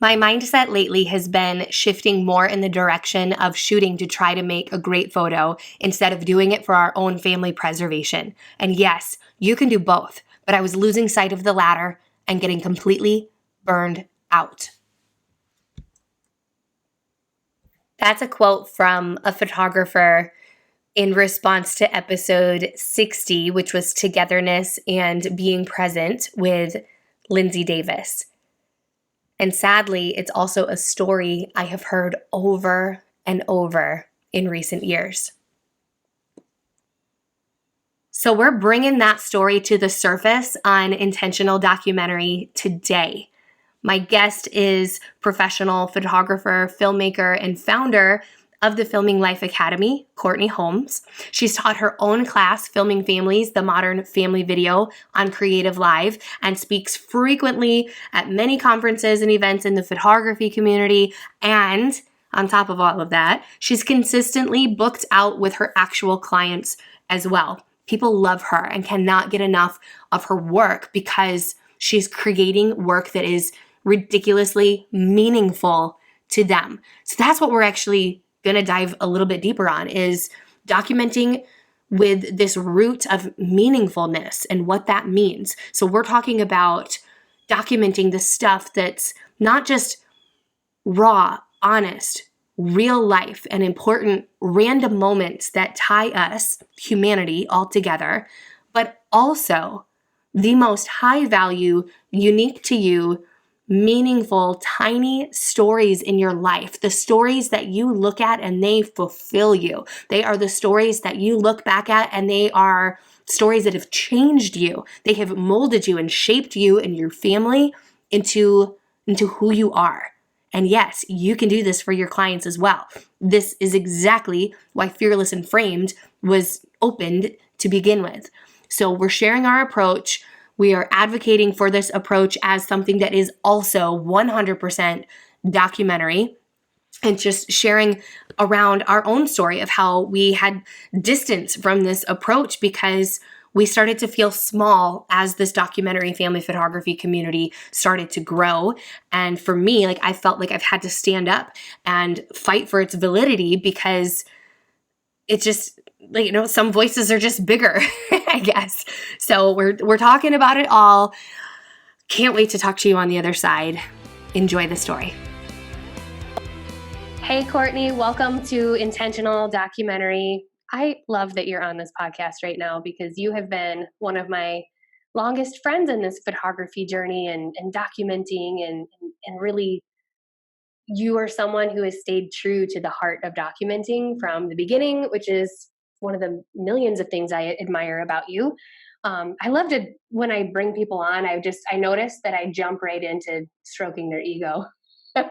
My mindset lately has been shifting more in the direction of shooting to try to make a great photo instead of doing it for our own family preservation. And yes, you can do both, but I was losing sight of the latter and getting completely burned out. That's a quote from a photographer in response to episode 60, which was togetherness and being present with Lindsay Davis. And sadly, it's also a story I have heard over and over in recent years. So we're bringing that story to the surface on Intentional Documentary today. My guest is professional photographer, filmmaker, and founder of the Filming Life Academy, Courtney Holmes. She's taught her own class, Filming Families, the Modern Family Video, on CreativeLive, and speaks frequently at many conferences and events in the photography community. And on top of all of that, she's consistently booked out with her actual clients as well. People love her and cannot get enough of her work because she's creating work that is ridiculously meaningful to them. So that's what we're actually going to dive a little bit deeper on, is documenting with this root of meaningfulness and what that means. So we're talking about documenting the stuff that's not just raw, honest, real life, and important random moments that tie us, humanity, all together, but also the most high value, unique to you, meaningful, tiny stories in your life, the stories that you look at and they fulfill you. They are the stories that you look back at and they are stories that have changed you. They have molded you and shaped you and your family into who you are. And yes, you can do this for your clients as well. This is exactly why Fearless and Framed was opened to begin with. So we're sharing our approach. We are advocating for this approach as something that is also 100% documentary, and just sharing around our own story of how we had distance from this approach because we started to feel small as this documentary family photography community started to grow. And for me, I felt like I've had to stand up and fight for its validity because it's just, some voices are just bigger, I guess. So we're talking about it all. Can't wait to talk to you on the other side. Enjoy the story. Hey, Courtney, welcome to Intentional Documentary. I love that you're on this podcast right now because you have been one of my longest friends in this photography journey and documenting and really, you are someone who has stayed true to the heart of documenting from the beginning, which is one of the millions of things I admire about you. I love to, when I bring people on, I notice that I jump right into stroking their ego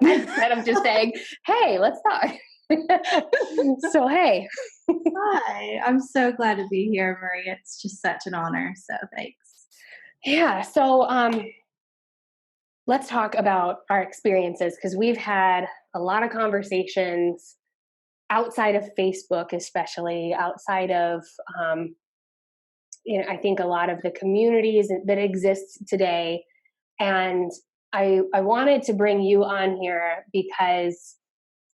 instead of just saying, hey, let's talk. So, hey. Hi, I'm so glad to be here, Marie. It's just such an honor. So thanks. Yeah. So, let's talk about our experiences because we've had a lot of conversations outside of Facebook, especially outside of, I think a lot of the communities that exist today. And I wanted to bring you on here because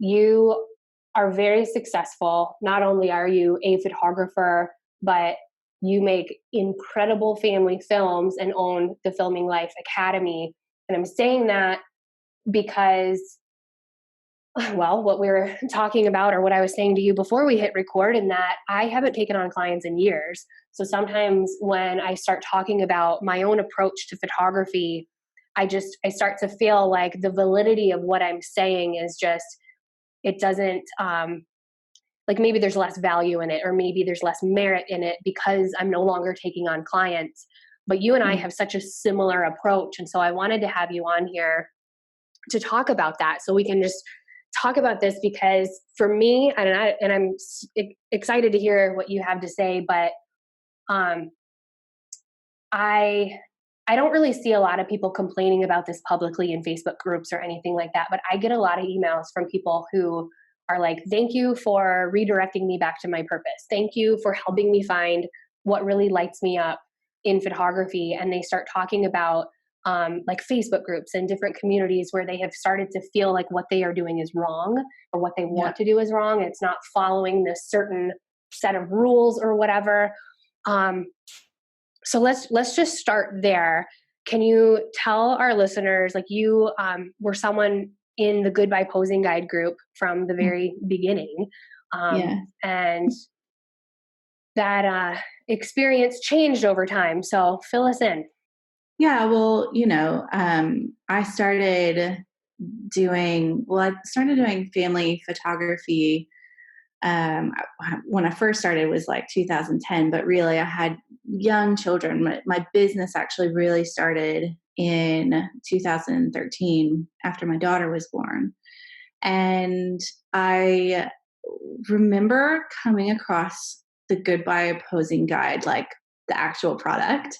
you are very successful. Not only are you a photographer, but you make incredible family films and own the Filming Life Academy. And I'm saying that because, well, what we were talking about, or what I was saying to you before we hit record, and that I haven't taken on clients in years. So sometimes when I start talking about my own approach to photography, I start to feel like the validity of what I'm saying is just, it doesn't, like maybe there's less value in it, or maybe there's less merit in it because I'm no longer taking on clients. But you and I have such a similar approach. And so I wanted to have you on here to talk about that. So we can just talk about this because for me, and I'm excited to hear what you have to say, but I don't really see a lot of people complaining about this publicly in Facebook groups or anything like that, but I get a lot of emails from people who are like, thank you for redirecting me back to my purpose. Thank you for helping me find what really lights me up in photography. And they start talking about like Facebook groups and different communities where they have started to feel like what they are doing is wrong or what they want to do is wrong. It's not following this certain set of rules or whatever. So let's just start there. Can you tell our listeners, like you were someone in the Goodbye Posing Guide group from the very beginning, and that experience changed over time. So fill us in. Yeah, well, I started doing family photography. When I first started was like 2010, but really I had young children. My business actually really started in 2013 after my daughter was born. And I remember coming across the Goodbye Posing Guide, like the actual product.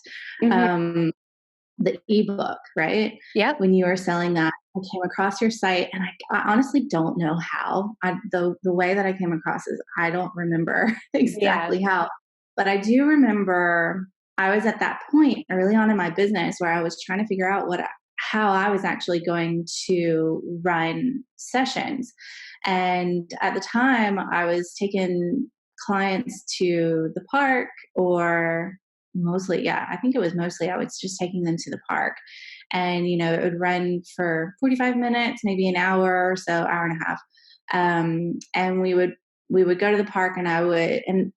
The ebook, right? Yeah. When you were selling that, I came across your site, and I honestly don't know how. The way that I came across is I don't remember exactly how, but I do remember I was at that point early on in my business where I was trying to figure out how I was actually going to run sessions. And at the time, I was taking clients to the park, or mostly, I think it was mostly I was just taking them to the park. And, it would run for 45 minutes, maybe an hour or so, hour and a half. And we would go to the park, and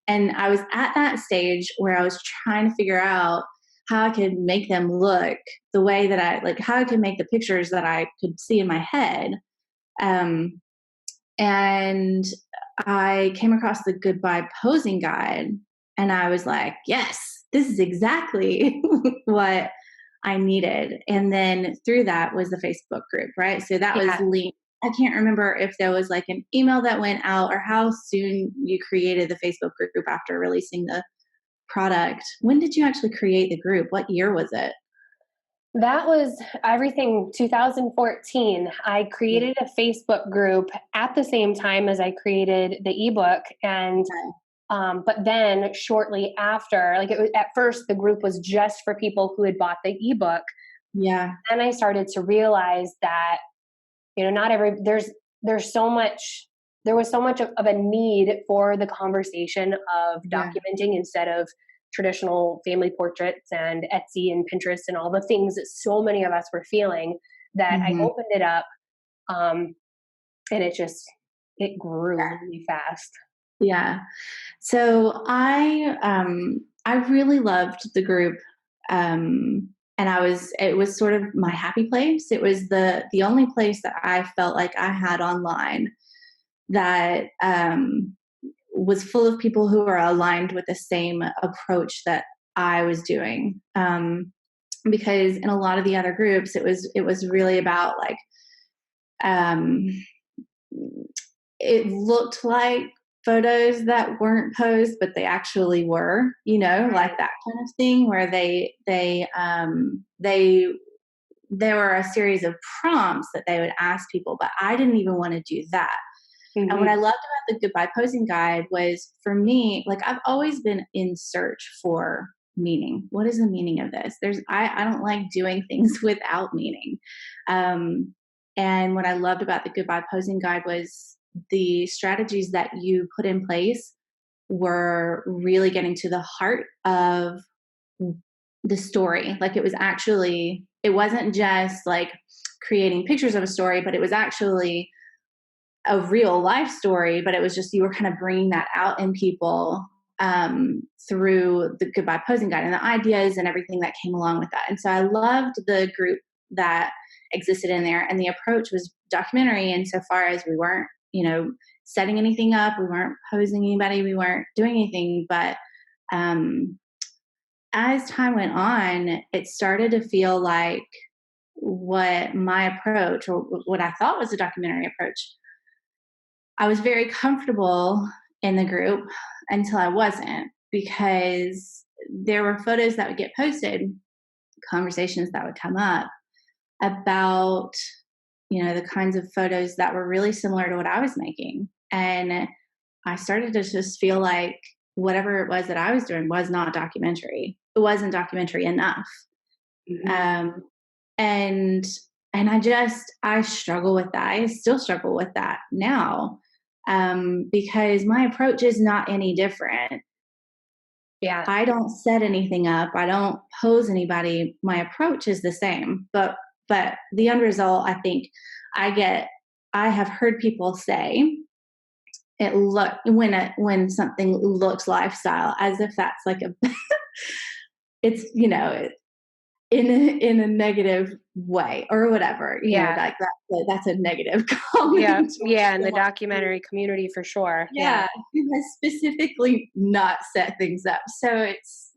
and I was at that stage where I was trying to figure out how I could make them look the way that how I could make the pictures that I could see in my head. And I came across the Goodbye Posing Guide, and I was like, yes, this is exactly what I needed. And then through that was the Facebook group, right? So that was linked. I can't remember if there was like an email that went out or how soon you created the Facebook group after releasing the product. When did you actually create the group? What year was it? That was everything 2014. I created a Facebook group at the same time as I created the ebook. And but then shortly after, like at first the group was just for people who had bought the ebook. Yeah. And I started to realize that, there's so much, there was so much of a need for the conversation of documenting instead of traditional family portraits and Etsy and Pinterest and all the things that so many of us were feeling, that I opened it up, and it grew really fast. Yeah. So I really loved the group. And it was sort of my happy place. It was the only place that I felt like I had online that was full of people who are aligned with the same approach that I was doing. Because in a lot of the other groups, it was really about um, it looked like photos that weren't posed, but they actually were, like that kind of thing, where there were a series of prompts that they would ask people, but I didn't even want to do that. And what I loved about the Goodbye Posing Guide was, for me, like, I've always been in search for meaning. What is the meaning of this? I don't like doing things without meaning. And what I loved about the Goodbye Posing Guide was the strategies that you put in place were really getting to the heart of the story. Like, it wasn't just like creating pictures of a story, but it was actually a real life story, but it was just, you were kind of bringing that out in people through the Goodbye Posing Guide and the ideas and everything that came along with that. And so I loved the group that existed in there, and the approach was documentary insofar as we weren't, setting anything up, we weren't posing anybody, we weren't doing anything. But as time went on, it started to feel like what my approach, or what I thought was a documentary approach, I was very comfortable in the group until I wasn't, because there were photos that would get posted, conversations that would come up about, the kinds of photos that were really similar to what I was making. And I started to just feel like whatever it was that I was doing was not documentary. It wasn't documentary enough. And I struggle with that. I still struggle with that now, because my approach is not any different. Yeah. I don't set anything up. I don't pose anybody. My approach is the same, but the end result, I think, I have heard people say it look when something looks lifestyle, as if that's like a it's, in a negative way or whatever, Yeah. like that's a negative Yeah. comment. Yeah. In the documentary community for sure. Yeah. Yeah, who has specifically not set things up. So it's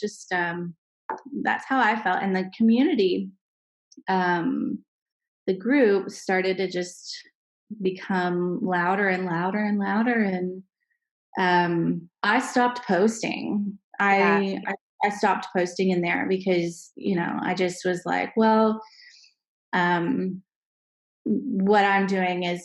just that's how I felt. And the community, um, the group started to just become louder and louder and louder. And I stopped posting. Yeah. I stopped posting in there because, I just was like, well, um, what I'm doing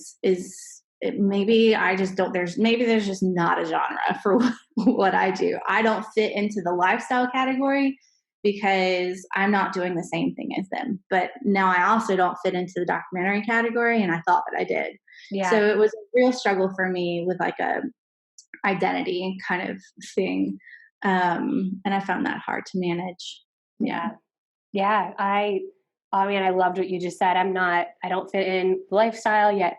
maybe I just don't, there's just not a genre for what I do. I don't fit into the lifestyle category because I'm not doing the same thing as them. But now I also don't fit into the documentary category, and I thought that I did. Yeah. So it was a real struggle for me with like a identity kind of thing. And I found that hard to manage. Yeah. Yeah. I mean, I loved what you just said. I don't fit in lifestyle yet.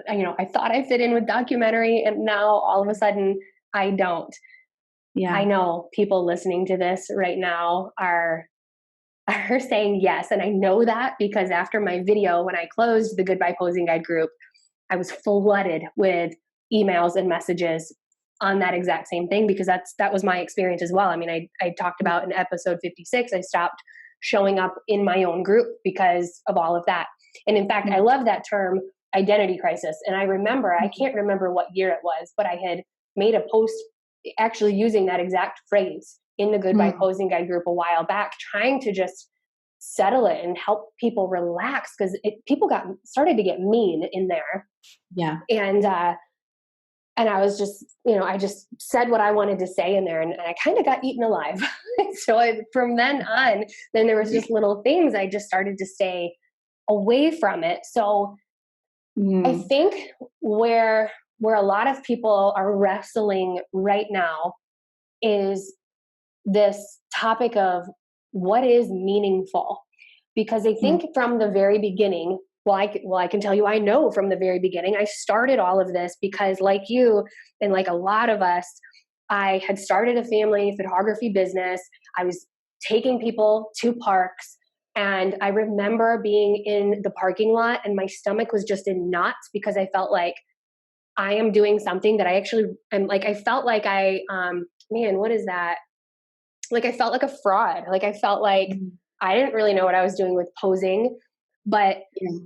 I thought I fit in with documentary, and now all of a sudden I don't. Yeah. I know people listening to this right now are saying yes. And I know that because after my video, when I closed the Goodbye Posing Guide group, I was flooded with emails and messages on that exact same thing, because that was my experience as well. I mean, I talked about in episode 56, I stopped showing up in my own group because of all of that. And in fact, I love that term, identity crisis. And I can't remember what year it was, but I had made a post actually using that exact phrase in the Goodbye Mm. Posing Guide group a while back, trying to just settle it and help people relax, because people started to get mean in there. Yeah. And I was just, I just said what I wanted to say in there, and I kind of got eaten alive. So from then on, then there was just little things I just started to stay away from it. So I Mm. think where a lot of people are wrestling right now is this topic of what is meaningful. Because I Mm. think from the very beginning, I can tell you, I know from the very beginning, I started all of this because, like you and like a lot of us, I had started a family photography business. I was taking people to parks. And I remember being in the parking lot and my stomach was just in knots, because I felt like I am doing something that I actually am like, I felt like man, what is that? Like I felt like a fraud. Like I felt like Mm. I didn't really know what I was doing with posing, but Yeah.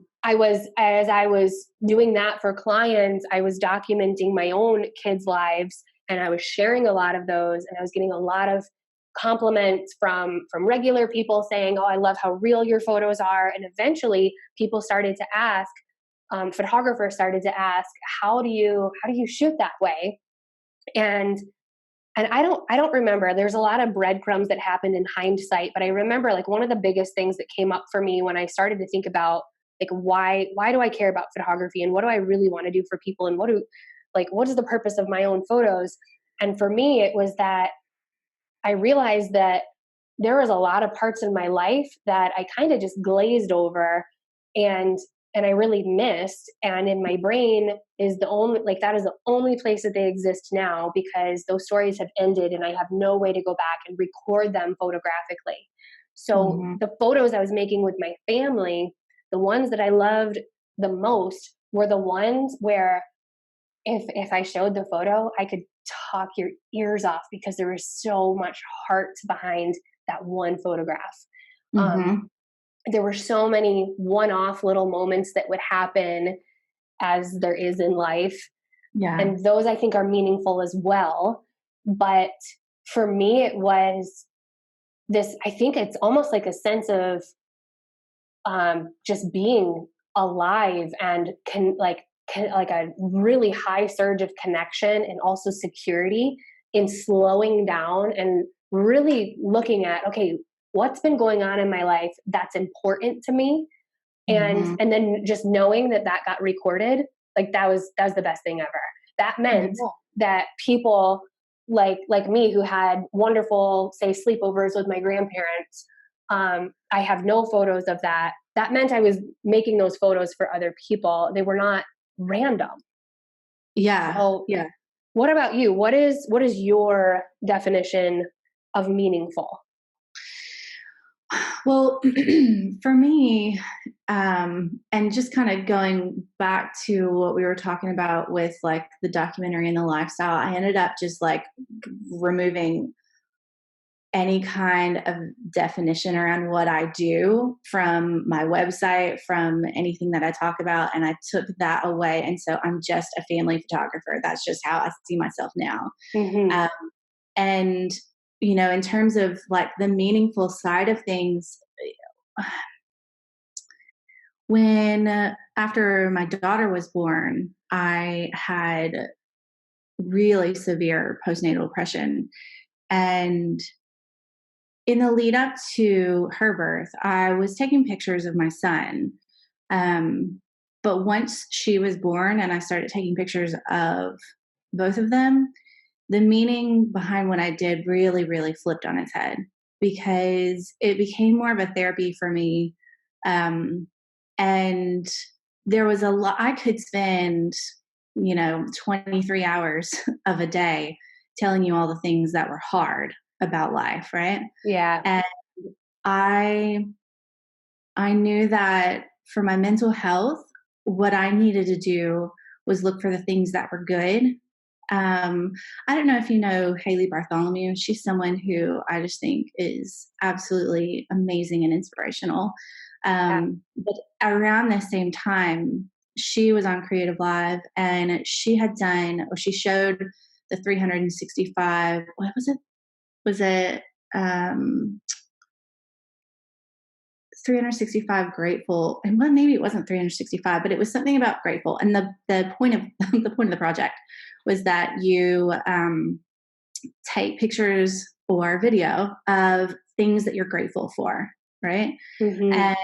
as I was doing that for clients, I was documenting my own kids' lives, and I was sharing a lot of those, and I was getting a lot of compliments from regular people saying, "Oh, I love how real your photos are." And eventually people started to ask, photographers started to ask, how do you shoot that way? And I don't remember. There's a lot of breadcrumbs that happened in hindsight, but I remember like one of the biggest things that came up for me when I started to think about like why do I care about photography, and what do I really want to do for people, and what is the purpose of my own photos? And for me, it was that I realized that there was a lot of parts in my life that I kind of just glazed over, and I really missed. And in my brain is that is the only place that they exist now, because those stories have ended and I have no way to go back and record them photographically. So Mhm. the photos I was making with my family, the ones that I loved the most, were the ones where if I showed the photo, I could talk your ears off, because there was so much heart behind that one photograph. Um, Mhm. there were so many one-off little moments that would happen, as there is in life, Yeah. and those I think are meaningful as well. But for me, it was this. I think it's almost like a sense of just being alive, and like a really high surge of connection, and also security in slowing down and really looking at, okay, what's been going on in my life that's important to me. And then just knowing that got recorded, like that was the best thing ever. That meant that people like me who had wonderful, say, sleepovers with my grandparents, I have no photos of that. That meant I was making those photos for other people. They were not random. Yeah. So, yeah. What about you? What is your definition of meaningful? Well, for me, and just kind of going back to what we were talking about with like the documentary and the lifestyle, I ended up just like removing any kind of definition around what I do from my website, from anything that I talk about. And I took that away. And so I'm just a family photographer. That's just how I see myself now. And, you know, in terms of like the meaningful side of things, when after my daughter was born, I had really severe postnatal depression. And in the lead up to her birth, I was taking pictures of my son. But once she was born and I started taking pictures of both of them, the meaning behind what I did really, really flipped on its head because it became more of a therapy for me. And there was a lot, I could spend, 23 hours of a day telling you all the things that were hard about life, right? Yeah. And I knew that for my mental health, what I needed to do was look for the things that were good. I don't know if you know Haley Bartholomew. She's someone who I just think is absolutely amazing and inspirational. But around the same time, she was on CreativeLive and she showed the 365, what was it? Was it 365 grateful? And well, maybe it wasn't 365, but it was something about grateful. And the point of the point of the project was that you take pictures or video of things that you're grateful for, right? And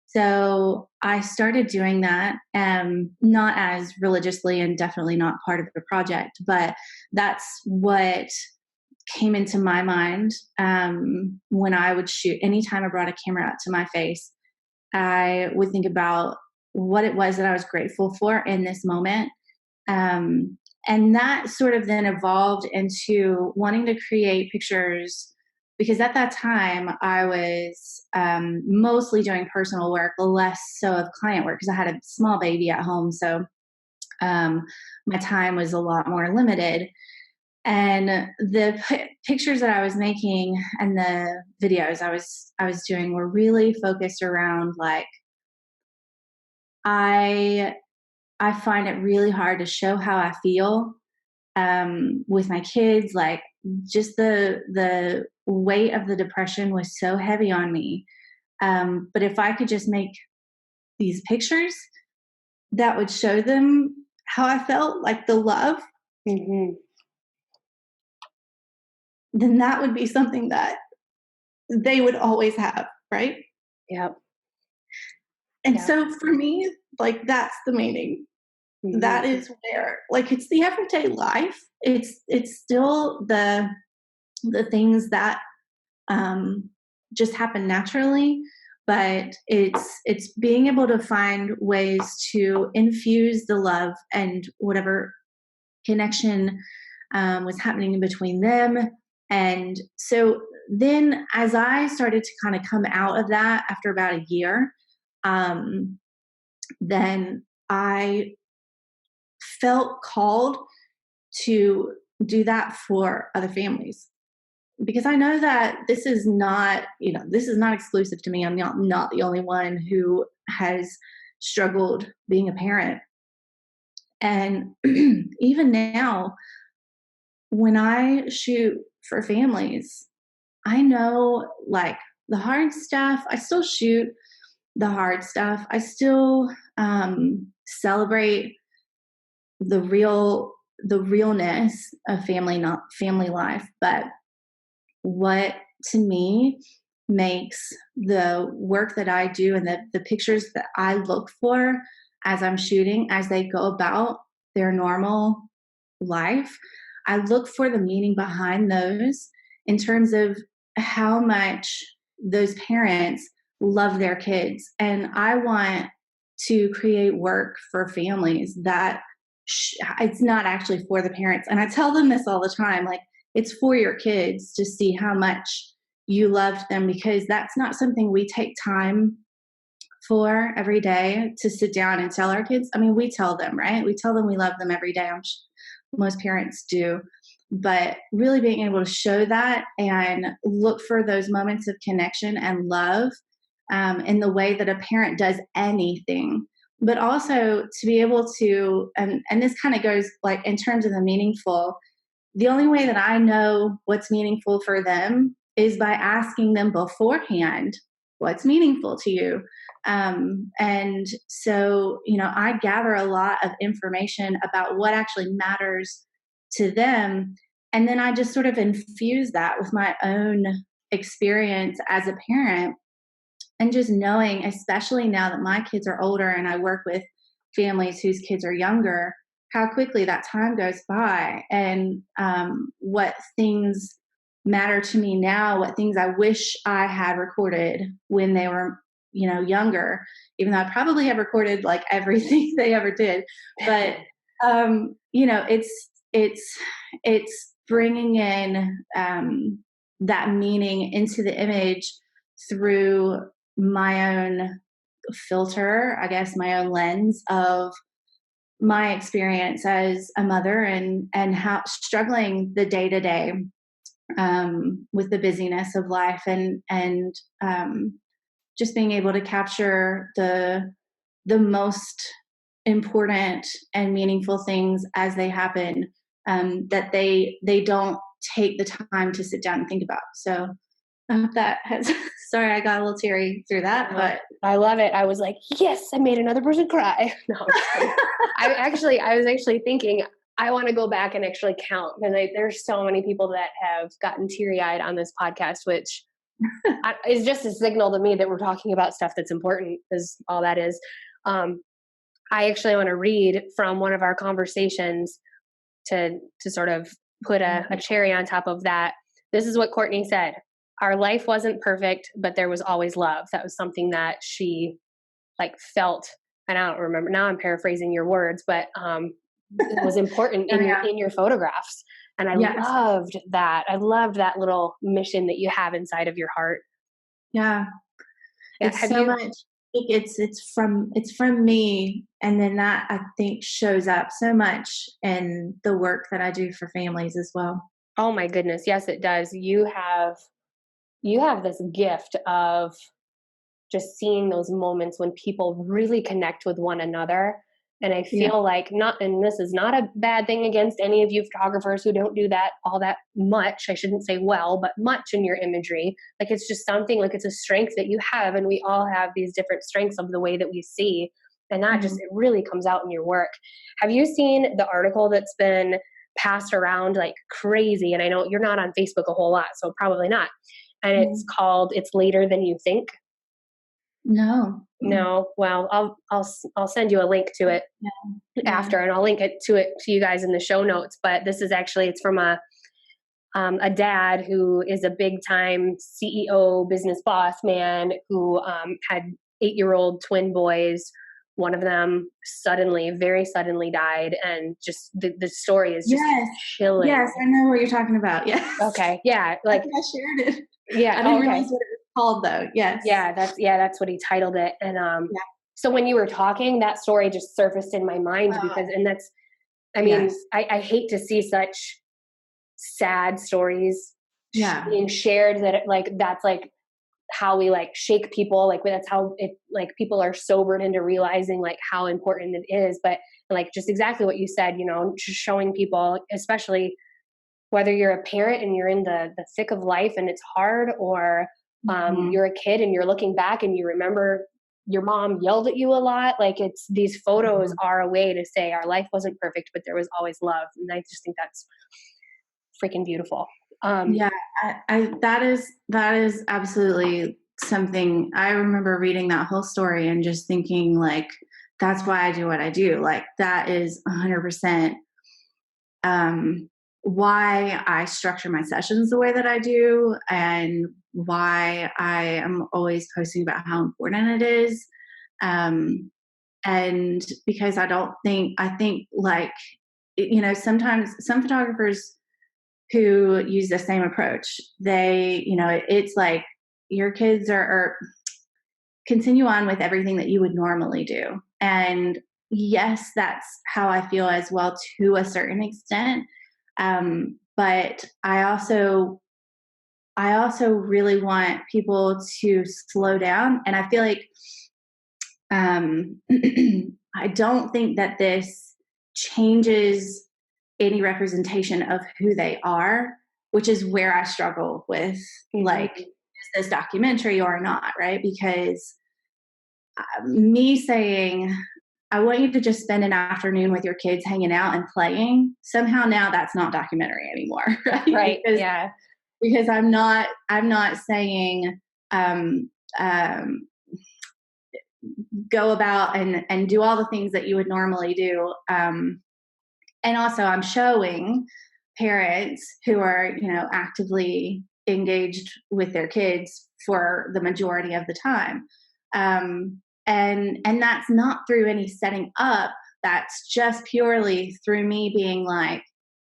so I started doing that, not as religiously and definitely not part of the project, but that's what came into my mind when I would shoot. Anytime I brought a camera out to my face, I would think about what it was that I was grateful for in this moment. And that sort of then evolved into wanting to create pictures because at that time I was mostly doing personal work, less so of client work because I had a small baby at home. So my time was a lot more limited. And the pictures that I was making and the videos I was doing were really focused around like I find it really hard to show how I feel with my kids. Like just the weight of the depression was so heavy on me. But if I could just make these pictures that would show them how I felt, like the love, then that would be something that they would always have, right? Yep. And so for me, like that's the meaning. That is where, like, it's the everyday life. It's still the things that just happen naturally, but it's being able to find ways to infuse the love and whatever connection was happening in between them. And so then as I started to kind of come out of that after about a year, then I felt called to do that for other families because I know that this is not exclusive to me. I'm not the only one who has struggled being a parent. And even now, when I shoot for families, I know like the hard stuff, I still shoot the hard stuff. I still celebrate the realness of family, not family life. But what to me makes the work that I do and the pictures that I look for as I'm shooting, as they go about their normal life, I look for the meaning behind those in terms of how much those parents love their kids. And I want to create work for families that it's not actually for the parents. And I tell them this all the time, like, it's for your kids to see how much you loved them, because that's not something we take time for every day to sit down and tell our kids. I mean, we tell them, right? We tell them we love them every day. Most parents do. But really being able to show that and look for those moments of connection and love in the way that a parent does anything. But also to be able to, and this kind of goes like in terms of the meaningful, the only way that I know what's meaningful for them is by asking them beforehand, what's meaningful to you? And so, I gather a lot of information about what actually matters to them. And then I just sort of infuse that with my own experience as a parent, and just knowing, especially now that my kids are older and I work with families whose kids are younger, how quickly that time goes by, and what things matter to me now, what things I wish I had recorded when they were, younger, even though I probably have recorded like everything they ever did. But, it's bringing in that meaning into the image through my own filter, I guess, my own lens of my experience as a mother, and how struggling the day to day with the busyness of life, and just being able to capture the most important and meaningful things as they happen, that they don't take the time to sit down and think about. So I hope that has. Sorry, I got a little teary through that, but I love it. I was like, yes, I made another person cry. No, I was actually thinking, I want to go back and actually count, because there's so many people that have gotten teary-eyed on this podcast, which is just a signal to me that we're talking about stuff that's important, is all that is. I actually want to read from one of our conversations to sort of put a cherry on top of that. This is what Courtney said. Our life wasn't perfect, but there was always love. That was something that she felt, and I don't remember, now I'm paraphrasing your words, but it was important in your photographs. And I loved that. I loved that little mission that you have inside of your heart. Yeah. It's so much. It's from me, and then that, I think, shows up so much in the work that I do for families as well. Oh my goodness. Yes, it does. You have this gift of just seeing those moments when people really connect with one another. And I feel like and this is not a bad thing against any of you photographers who don't do that all that much. I shouldn't say well, but much in your imagery. Like, it's just something, like, it's a strength that you have, and we all have these different strengths of the way that we see. And that just, it really comes out in your work. Have you seen the article that's been passed around like crazy? And I know you're not on Facebook a whole lot, so probably not. And it's called "It's Later Than You Think." No. Well, I'll send you a link to it after, and I'll link it to you guys in the show notes. But this is actually, it's from a dad who is a big time CEO, business boss man, who had 8-year-old twin boys. One of them very suddenly died, and just the story is just chilling. Yes, I know what you're talking about. Yes. Okay. Yeah. Like, I think I shared it. Yeah. I didn't realize what it was called though. Yes. Yeah. That's what he titled it. And so when you were talking, that story just surfaced in my mind, because, and that's, I mean, I hate to see such sad stories being shared, that that's like how we shake people. Like, that's how it, people are sobered into realizing how important it is. But just exactly what you said, just showing people, especially whether you're a parent and you're in the thick of life and it's hard, or you're a kid and you're looking back and you remember your mom yelled at you a lot. It's, these photos are a way to say our life wasn't perfect, but there was always love. And I just think that's freaking beautiful. Yeah, that is absolutely something. I remember reading that whole story and just thinking like, that's why I do what I do. Like that is 100% why I structure my sessions the way that I do, and why I am always posting about how important it is. And because I think like, sometimes some photographers who use the same approach, it's like your kids are continue on with everything that you would normally do. And yes, that's how I feel as well to a certain extent. But I also really want people to slow down. And I feel like I don't think that this changes any representation of who they are, which is where I struggle with, like, is this documentary or not, right? Because me saying, I want you to just spend an afternoon with your kids hanging out and playing, somehow now that's not documentary anymore, right? Right. Because I'm not saying, um, um, go about and do all the things that you would normally do. And also I'm showing parents who are, actively engaged with their kids for the majority of the time. And that's not through any setting up. That's just purely through me being like,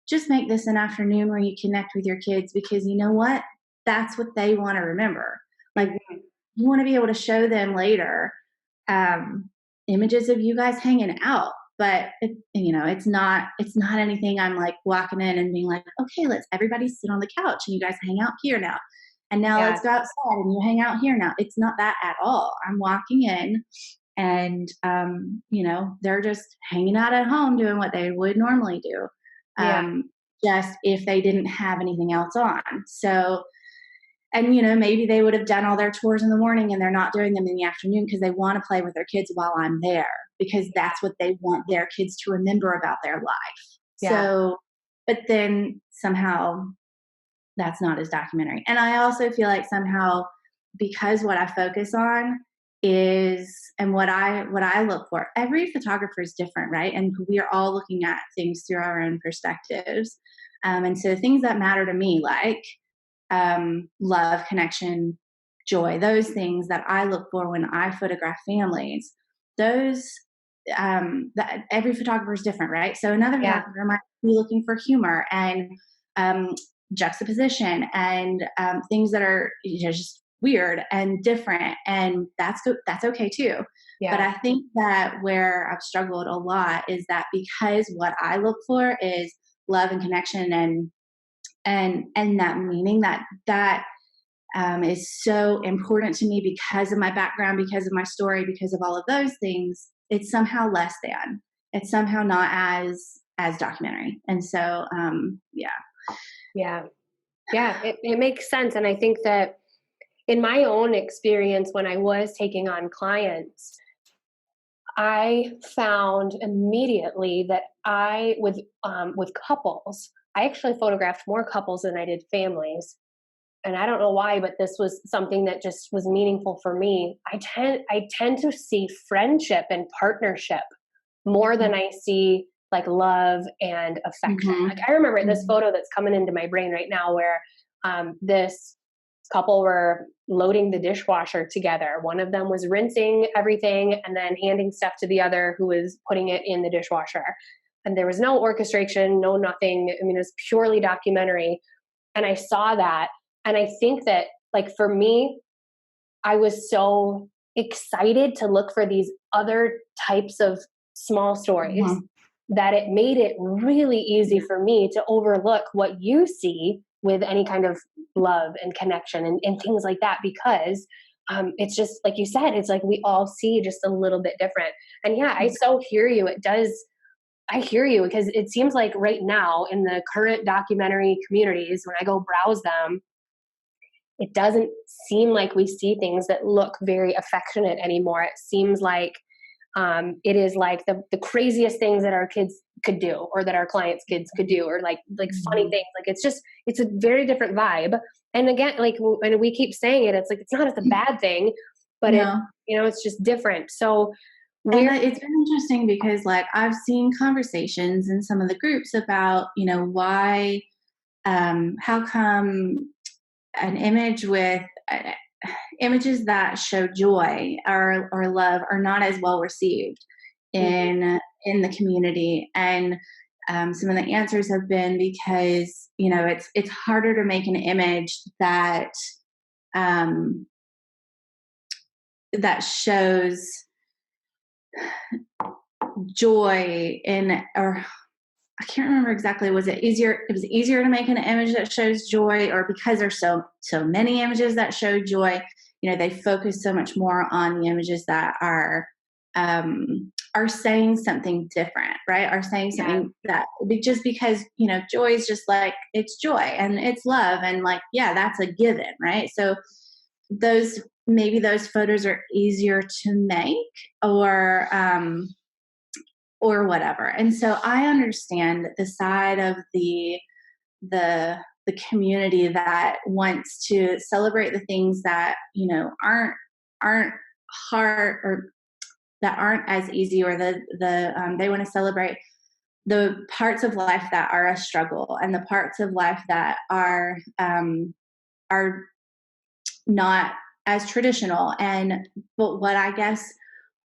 just make this an afternoon where you connect with your kids, because you know what? That's what they want to remember. Like, you want to be able to show them later images of you guys hanging out, but it's not anything I'm like walking in and being like, okay, let's everybody sit on the couch and you guys hang out here now, and now let's go outside and you hang out here now. It's not that at all. I'm walking in and they're just hanging out at home doing what they would normally do, just if they didn't have anything else on. So, and maybe they would have done all their chores in the morning and they're not doing them in the afternoon because they want to play with their kids while I'm there, because that's what they want their kids to remember about their life. So, but then somehow that's not as documentary. And I also feel like somehow, because what I focus on is, and what I look for, every photographer is different, right? And we are all looking at things through our own perspectives. And so things that matter to me, like love, connection, joy, those things that I look for when I photograph families, those that every photographer is different, right? So another photographer might be looking for humor and juxtaposition and things that are just weird and different, and that's okay too. But I think that where I've struggled a lot is that, because what I look for is love and connection and that meaning that is so important to me because of my background, because of my story, because of all of those things. It's somehow less than. It's somehow not as documentary. And so, it makes sense. And I think that in my own experience, when I was taking on clients, I found immediately that with couples, I actually photographed more couples than I did families. And I don't know why, but this was something that just was meaningful for me. I tend to see friendship and partnership more than I see like love and affection. Like, I remember this photo that's coming into my brain right now where this couple were loading the dishwasher together. One of them was rinsing everything and then handing stuff to the other who was putting it in the dishwasher. And there was no orchestration, no nothing. I mean, it was purely documentary. And I saw that. And I think that, like, for me, I was so excited to look for these other types of small stories that it made it really easy for me to overlook what you see with any kind of love and connection and things like that, because it's just like you said, it's like we all see just a little bit different. And I so hear you. I hear you, because it seems like right now in the current documentary communities, when I go browse them, it doesn't seem like we see things that look very affectionate anymore. It seems like it is like the craziest things that our kids could do, or that our clients' kids could do, or like funny things. Like it's a very different vibe. And again, like, and we keep saying it, it's like, it's not a bad thing, but No. it's just different. So it's been interesting because like I've seen conversations in some of the groups about, why, how come an image with images that show joy or love are not as well received in the community. And some of the answers have been because, it's harder to make an image that that shows joy or I can't remember exactly. Was it easier? It was easier to make an image that shows joy, or because there's so many images that show joy, they focus so much more on the images that are saying something different, right? Are saying something that just because, joy is just like, it's joy and it's love. And like, yeah, that's a given, right? So maybe those photos are easier to make or whatever. And so I understand the side of the community that wants to celebrate the things that, aren't hard or that aren't as easy, or they want to celebrate the parts of life that are a struggle and the parts of life that are not as traditional. But what I guess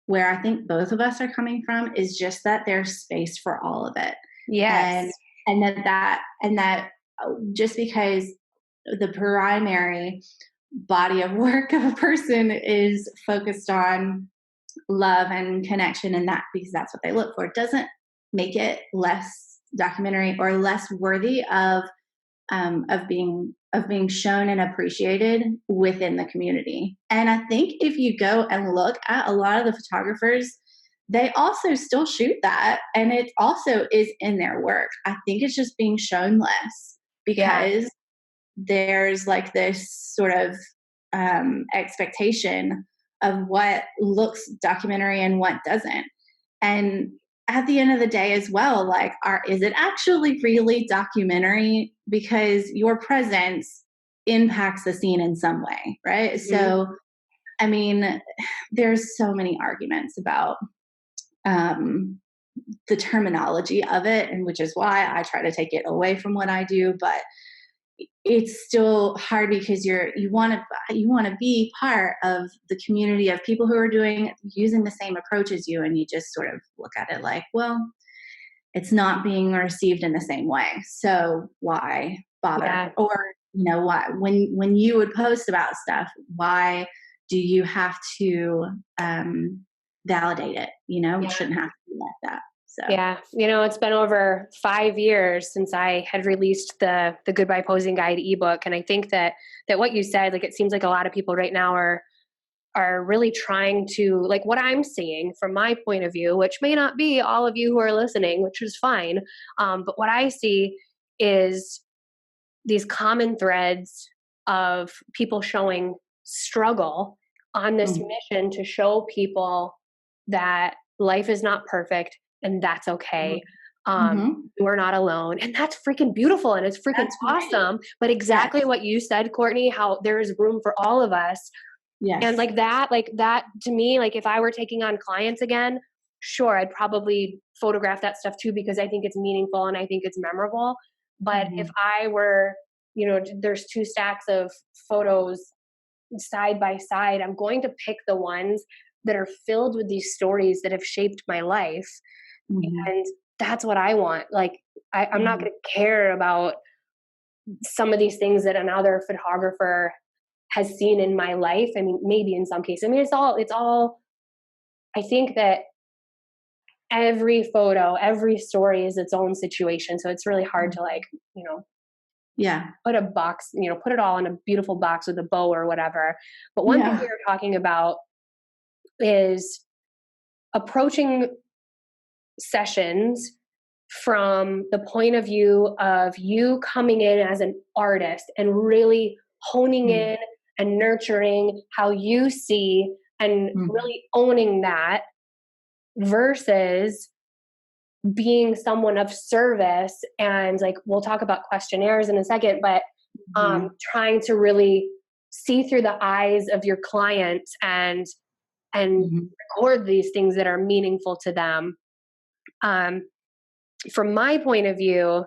where I think both of us are coming from is just that there's space for all of it. yes, And that just because the primary body of work of a person is focused on love and connection, and that because that's what they look for, doesn't make it less documentary or less worthy of being shown and appreciated within the community. And I think if you go and look at a lot of the photographers, they also still shoot that, and it also is in their work. I think it's just being shown less because there's like this sort of expectation of what looks documentary and what doesn't. And at the end of the day as well, like, is it actually really documentary? Because your presence impacts the scene in some way, right? Mm-hmm. So, I mean, there's so many arguments about the terminology of it, and which is why I try to take it away from what I do. But it's still hard because you want to be part of the community of people who are using the same approach as you, and you just sort of look at it like, well, it's not being received in the same way, so why bother? Yeah. Or why when you would post about stuff, why do you have to validate it? It shouldn't have to be like that. So. Yeah. It's been over 5 years since I had released the Goodbye Posing Guide ebook. And I think that what you said, like, it seems like a lot of people right now are really trying to, like, what I'm seeing from my point of view, which may not be all of you who are listening, which is fine. But what I see is these common threads of people showing struggle on this mission to show people that life is not perfect, and that's okay. We're not alone, and that's freaking beautiful, and it's freaking awesome. Right. But exactly what you said, Courtney, how there is room for all of us. Yes. And like that to me, like, if I were taking on clients again, sure, I'd probably photograph that stuff too, because I think it's meaningful and I think it's memorable. But if I were, there's 2 stacks of photos side by side, I'm going to pick the ones that are filled with these stories that have shaped my life. And that's what I want. Like, I'm not going to care about some of these things that another photographer has seen in my life. I mean, maybe in some cases, it's all, I think that every photo, every story is its own situation. So it's really hard to put a box, put it all in a beautiful box with a bow or whatever. But one thing we were talking about is approaching sessions from the point of view of you coming in as an artist and really honing in and nurturing how you see and really owning that, versus being someone of service, and like we'll talk about questionnaires in a second, but trying to really see through the eyes of your client and record these things that are meaningful to them. From my point of view,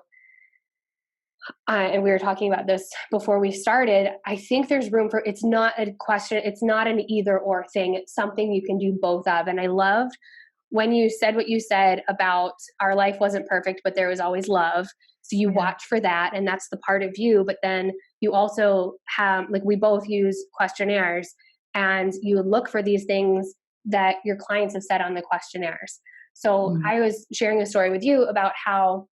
and we were talking about this before we started, I think there's room for, it's not a question, it's not an either or thing, it's something you can do both of. And I loved when you said what you said about our life wasn't perfect, but there was always love. So you watch for that, and that's the part of you. But then you also have, like, we both use questionnaires, and you look for these things that your clients have said on the questionnaires. So I was sharing a story with you about how,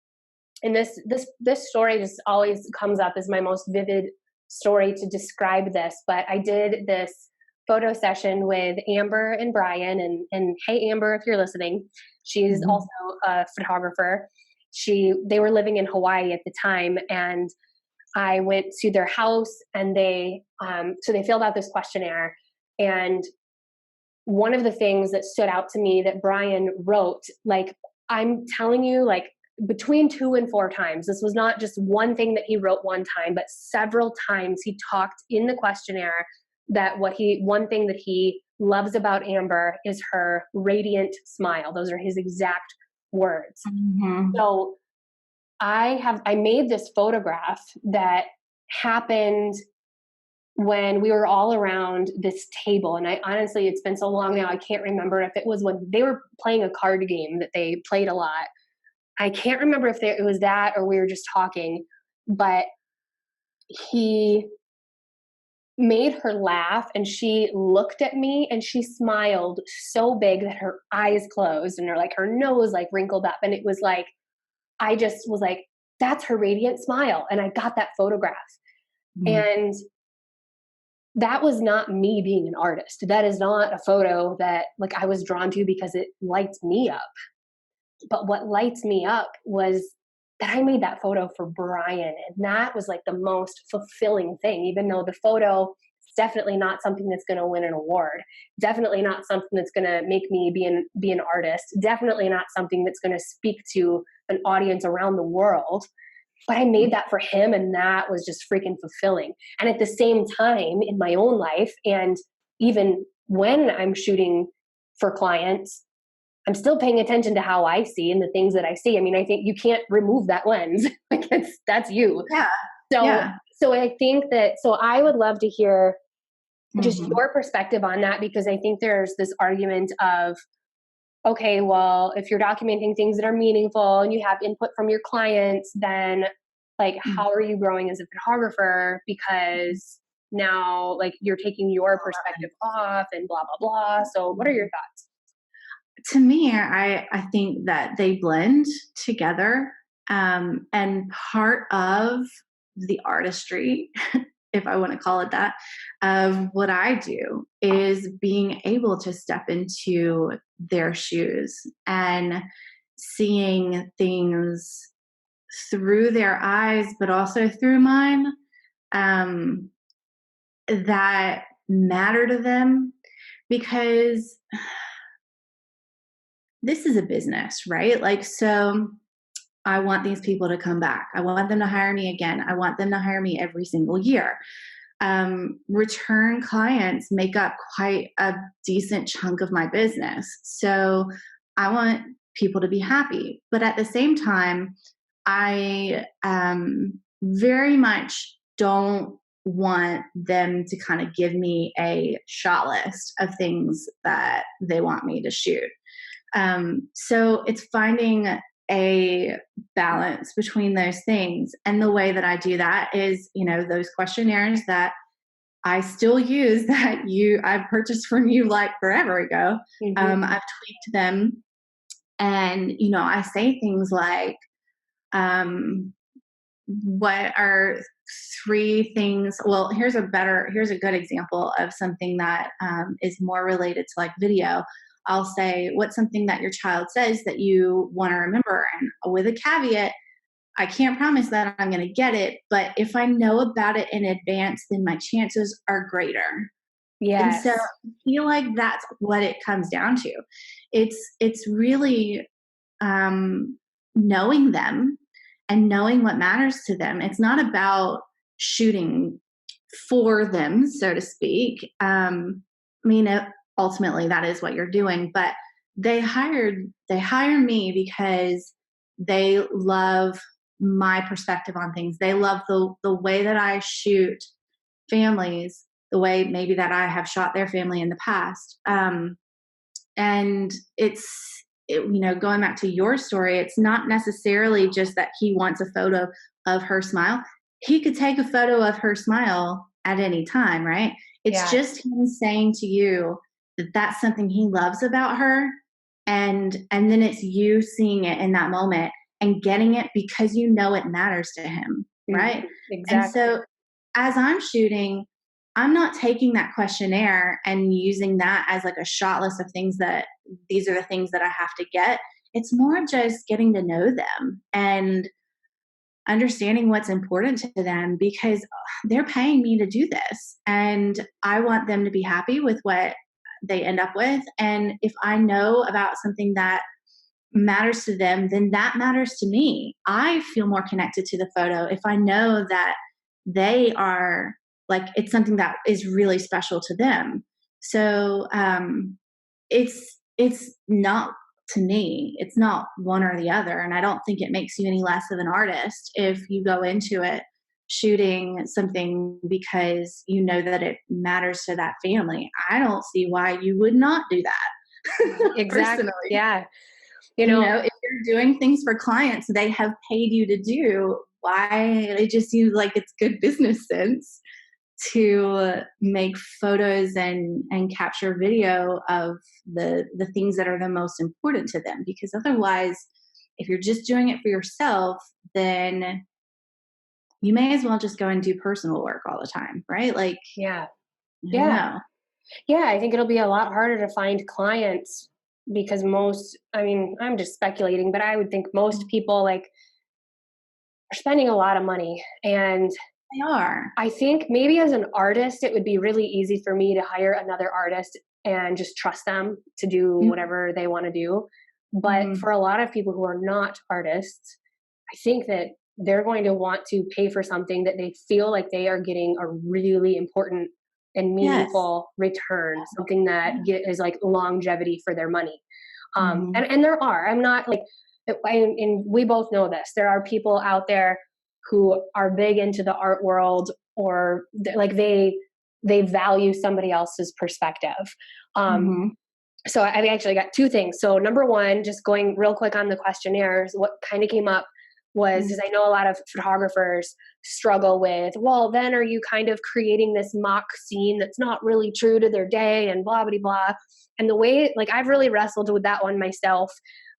and this story just always comes up as my most vivid story to describe this, but I did this photo session with Amber and Brian, and hey, Amber, if you're listening, she's also a photographer. They were living in Hawaii at the time, and I went to their house, and they filled out this questionnaire. And one of the things that stood out to me that Brian wrote, like, I'm telling you, like, between 2 and 4 times, this was not just one thing that he wrote one time, but several times he talked in the questionnaire that one thing that he loves about Amber is her radiant smile. Those are his exact words. So I made this photograph that happened when we were all around this table. And I honestly, it's been so long now, I can't remember if it was when they were playing a card game that they played a lot. I can't remember if it was that or we were just talking, but he made her laugh, and she looked at me and she smiled so big that her eyes closed and her nose like wrinkled up. And it was like, I just was like, that's her radiant smile. And I got that photograph. And that was not me being an artist. That is not a photo that like I was drawn to because it lights me up. But what lights me up was that I made that photo for Brian. And that was like the most fulfilling thing, even though the photo is definitely not something that's going to win an award. Definitely not something that's going to make me be an artist. Definitely not something that's going to speak to an audience around the world. But I made that for him, and that was just freaking fulfilling. And at the same time in my own life, and even when I'm shooting for clients, I'm still paying attention to how I see and the things that I see. I mean, I think you can't remove that lens. Like that's you. Yeah. So I think that, so I would love to hear just your perspective on that, because I think there's this argument of, okay, well, if you're documenting things that are meaningful and you have input from your clients, then like, how are you growing as a photographer? Because now like you're taking your perspective off and blah, blah, blah. So what are your thoughts? To me, I think that they blend together. And part of the artistry, if I want to call it that, of what I do is being able to step into their shoes and seeing things through their eyes, but also through mine, that matter to them, because this is a business, right? Like, so I want these people to come back. I want them to hire me again. I want them to hire me every single year. Return clients make up quite a decent chunk of my business. So I want people to be happy. But at the same time, I very much don't want them to kind of give me a shot list of things that they want me to shoot. So it's finding a balance between those things. And the way that I do that is, those questionnaires that I still use that I purchased from you like forever ago. I've tweaked them, and, I say things like, what are 3 things? Well, here's a good example of something that is more related to like video. I'll say, what's something that your child says that you want to remember? And with a caveat, I can't promise that I'm going to get it, but if I know about it in advance, then my chances are greater. Yes. And so I feel like that's what it comes down to. It's really knowing them and knowing what matters to them. It's not about shooting for them, so to speak. I mean, ultimately that is what you're doing, but they hire me because they love my perspective on things. They love the way that I shoot families, the way maybe that I have shot their family in the past. And going back to your story, it's not necessarily just that he wants a photo of her smile. He could take a photo of her smile at any time, right? It's just him saying to you that that's something he loves about her. And then it's you seeing it in that moment and getting it because you know it matters to him, right? Exactly. And so as I'm shooting, I'm not taking that questionnaire and using that as like a shot list of things that these are the things that I have to get. It's more just getting to know them and understanding what's important to them because they're paying me to do this. And I want them to be happy with what they end up with. And if I know about something that matters to them, then that matters to me. I feel more connected to the photo if I know that they are like, it's something that is really special to them. So it's not, to me, it's not one or the other. And I don't think it makes you any less of an artist if you go into it shooting something because you know that it matters to that family. I don't see why you would not do that. Exactly. Personally. Yeah. If you're doing things for clients they have paid you to do, why it just seems like it's good business sense to make photos and capture video of the things that are the most important to them. Because otherwise, if you're just doing it for yourself, then you may as well just go and do personal work all the time, right? Like, yeah. I don't know. Yeah, I think it'll be a lot harder to find clients because I'm just speculating, but I would think most people like are spending a lot of money. And They are. I think maybe as an artist, it would be really easy for me to hire another artist and just trust them to do whatever they want to do. But for a lot of people who are not artists, I think that they're going to want to pay for something that they feel like they are getting a really important and meaningful return, something that is like longevity for their money. And there are, I'm not like, and we both know this, there are people out there who are big into the art world or like they value somebody else's perspective. So I've actually got two things. So number one, just going real quick on the questionnaires, what kind of came up was because I know a lot of photographers struggle with, well, then are you kind of creating this mock scene that's not really true to their day and blah, blah, blah. And the way, like, I've really wrestled with that one myself,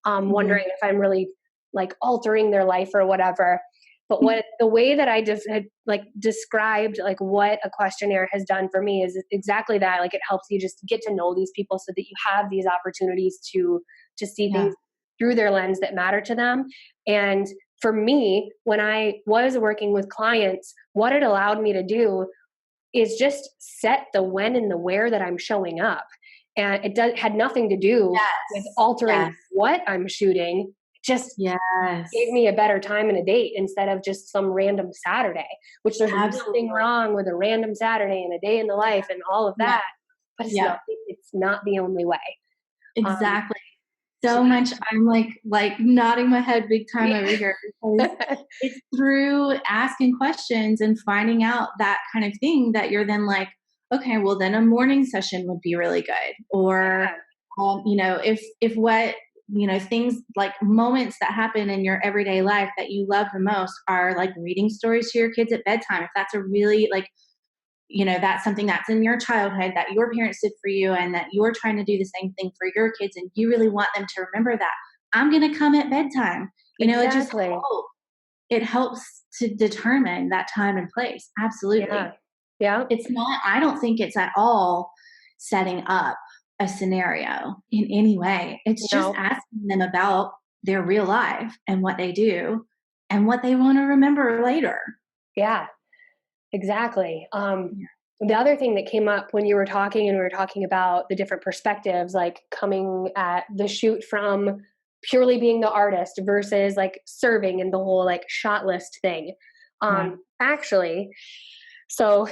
wondering if I'm really like altering their life or whatever. But the way that I just had like described like what a questionnaire has done for me is exactly that. Like it helps you just get to know these people so that you have these opportunities to see things through their lens that matter to them. And for me, when I was working with clients, what it allowed me to do is just set the when and the where that I'm showing up. And it had nothing to do with altering what I'm shooting. Just gave me a better time and a date instead of just some random Saturday, which there's nothing wrong with a random Saturday and a day in the life and all of that. But it's not the only way. Exactly. So much. I'm like nodding my head big time over here because it's through asking questions and finding out that kind of thing that you're then like, okay, well then a morning session would be really good. Or, if what, things like moments that happen in your everyday life that you love the most are like reading stories to your kids at bedtime. If that's a really like, that's something that's in your childhood that your parents did for you and that you're trying to do the same thing for your kids and you really want them to remember that, I'm going to come at bedtime. It helps to determine that time and place. Absolutely. Yeah. It's not, I don't think it's at all setting up a scenario in any way. It's just asking them about their real life and what they do and what they want to remember later. Yeah. Exactly. The other thing that came up when you were talking and we were talking about the different perspectives, like coming at the shoot from purely being the artist versus like serving and the whole like shot list thing. Actually, so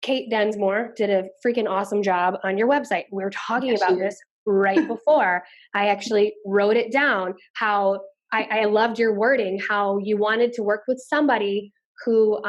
Kate Densmore did a freaking awesome job on your website. We were talking about this right before. I actually wrote it down, how I loved your wording, how you wanted to work with somebody who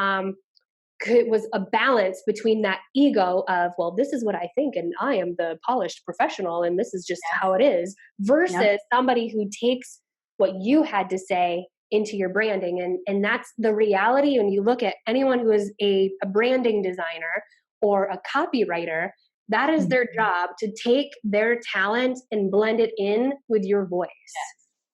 was a balance between that ego of, well, this is what I think, and I am the polished professional, and this is just how it is, versus somebody who takes what you had to say into your branding. And that's the reality when you look at anyone who is a branding designer or a copywriter. That is their job, to take their talent and blend it in with your voice.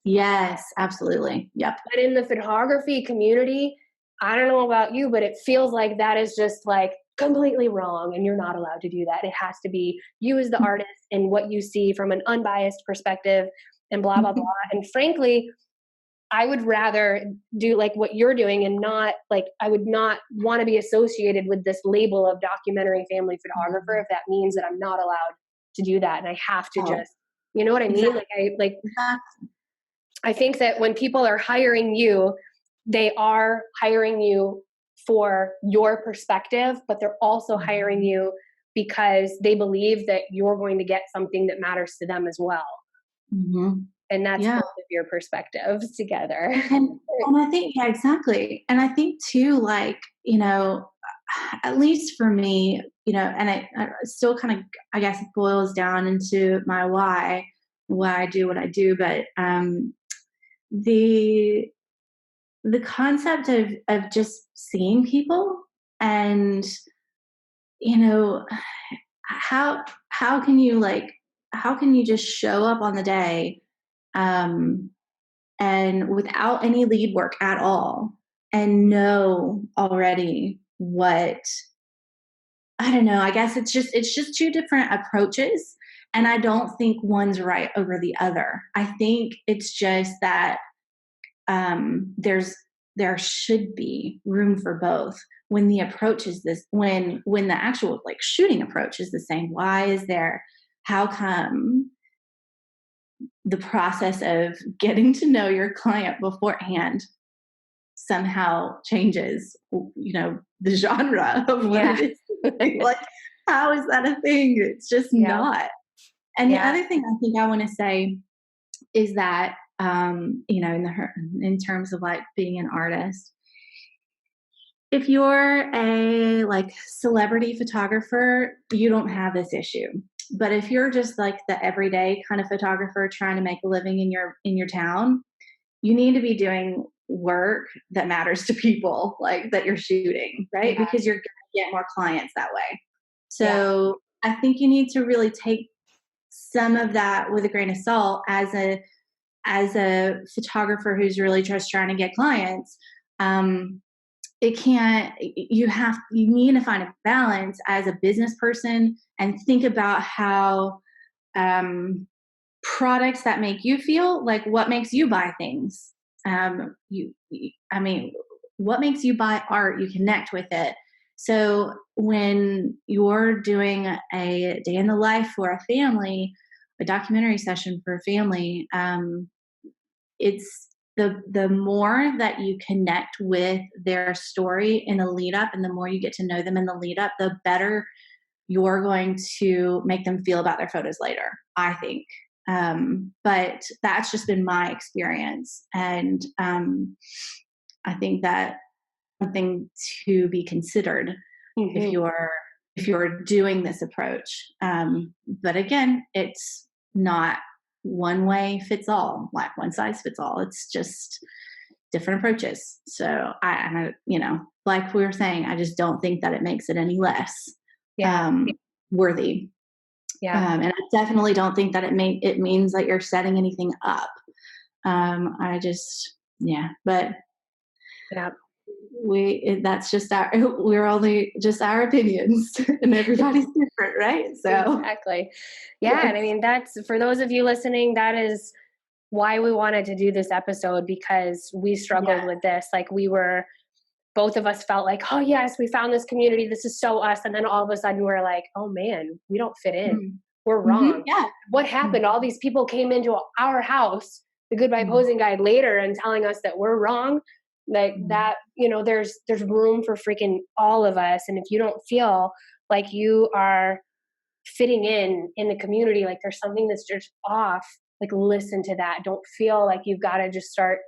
Yes, absolutely. Yep. But in the photography community, I don't know about you, but it feels like that is just like completely wrong, and you're not allowed to do that. It has to be you as the artist and what you see from an unbiased perspective and blah, blah, blah. And frankly, I would rather do like what you're doing, and not like, I would not want to be associated with this label of documentary family photographer if that means that I'm not allowed to do that. And I have to just, you know what I mean? I think that when people are hiring you, they are hiring you for your perspective, but they're also hiring you because they believe that you're going to get something that matters to them as well. And that's both of your perspectives together. And I think, exactly. And I think too, like, you know, at least for me, you know, and it still kind of, I guess, it boils down into my why I do what I do. But the concept of just seeing people, and, you know, how can you just show up on the day and without any lead work at all, and know already what, I don't know, I guess it's just two different approaches, and I don't think one's right over the other. I think it's just that there should be room for both when the approach is this, when the actual like shooting approach is the same. How come the process of getting to know your client beforehand somehow changes, you know, the genre of what it is? Like, how is that a thing? It's just not. And the other thing I think I want to say is that, you know, in terms of like being an artist, if you're a like celebrity photographer, you don't have this issue. But if you're just like the everyday kind of photographer trying to make a living in your town, you need to be doing work that matters to people, like that you're shooting, right? Because you're going to get more clients that way. So I think you need to really take some of that with a grain of salt as a photographer who's really just trying to get clients. You need to find a balance as a business person and think about how products that make you feel like, what makes you buy things. What makes you buy art? You connect with it. So when you're doing a day in the life for a family, a documentary session for a family, it's the more that you connect with their story in the lead up, and the more you get to know them in the lead up, the better you're going to make them feel about their photos later, I think. But that's just been my experience. And I think that's something to be considered if you're doing this approach. But again, it's not one way fits all, like one size fits all. It's just different approaches. So I you know, like we were saying, I just don't think that it makes it any less worthy. And I definitely don't think that it means that you're setting anything up. That's just we're only just our opinions, and everybody's different, right? So exactly. And I mean, that's, for those of you listening, that is why we wanted to do this episode, because we struggled with this. Like, both of us felt like, oh yes, we found this community, this is so us. And then all of a sudden we're like, oh man, we don't fit in. We're wrong. What happened? All these people came into our house the Goodbye Posing Guide later and telling us that we're wrong, like that, there's room for freaking all of us. And if you don't feel like you are fitting in the community, like there's something that's just off, like listen to that. Don't feel like you've got to just start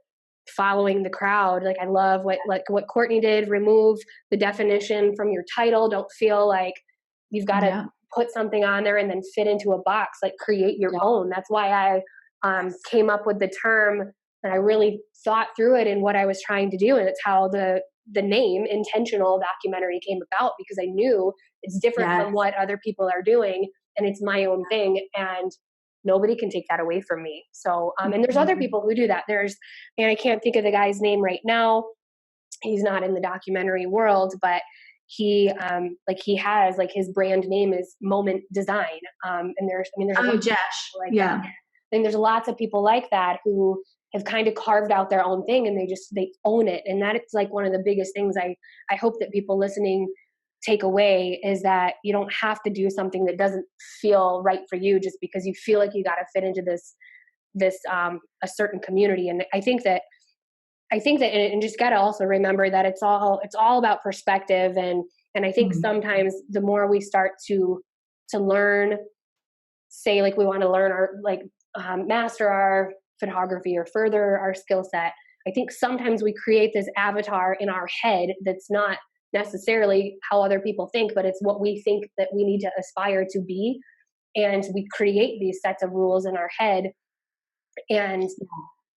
following the crowd. Like I love what Courtney did, remove the definition from your title. Don't feel like you've got to put something on there and then fit into a box, like create your own. That's why I came up with the term, and I really thought through it and what I was trying to do. And it's how the name Intentional Documentary came about, because I knew it's different from what other people are doing, and it's my own thing, and nobody can take that away from me. So, and there's other people who do that. And I can't think of the guy's name right now. He's not in the documentary world, but he has like his brand name is Moment Design. And there's Jesh. That. And there's lots of people like that who have kind of carved out their own thing, and they own it. And that is like one of the biggest things I hope that people listening take away, is that you don't have to do something that doesn't feel right for you just because you feel like you got to fit into this a certain community. And I think that and just got to also remember that it's all about perspective. And I think sometimes the more we start to learn, say like we want to learn our master our photography or further our skill set, I think sometimes we create this avatar in our head that's not necessarily how other people think, but it's what we think that we need to aspire to be. And we create these sets of rules in our head. And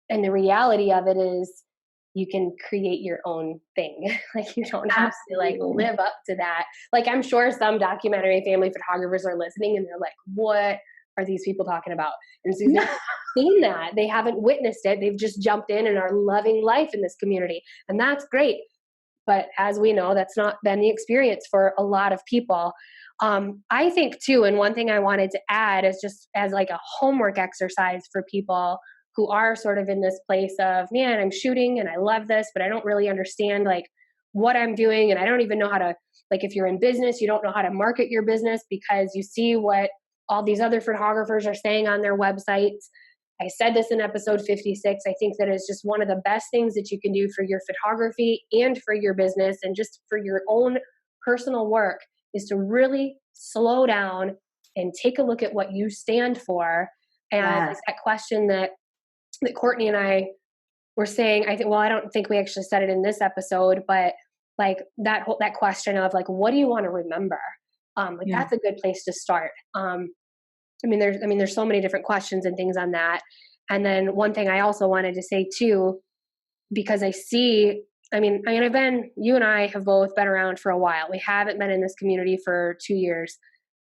the reality of it is you can create your own thing. Like you don't have to like live up to that. Like I'm sure some documentary family photographers are listening and they're like, what are these people talking about? And so they've seen that. They haven't witnessed it. They've just jumped in and are loving life in this community. And that's great. But as we know, that's not been the experience for a lot of people. I think too, and one thing I wanted to add is just as like a homework exercise for people who are sort of in this place of, man, I'm shooting and I love this, but I don't really understand like what I'm doing. And I don't even know how to, like if you're in business, you don't know how to market your business because you see what all these other photographers are saying on their websites. I said this in episode 56. I think that is just one of the best things that you can do for your photography and for your business and just for your own personal work is to really slow down and take a look at what you stand for. And like that question that Courtney and I were saying, I don't think we actually said it in this episode, but like that question of like, what do you want to remember? That's a good place to start. There's so many different questions and things on that. And then one thing I also wanted to say too, because you and I have both been around for a while. We haven't been in this community for 2 years.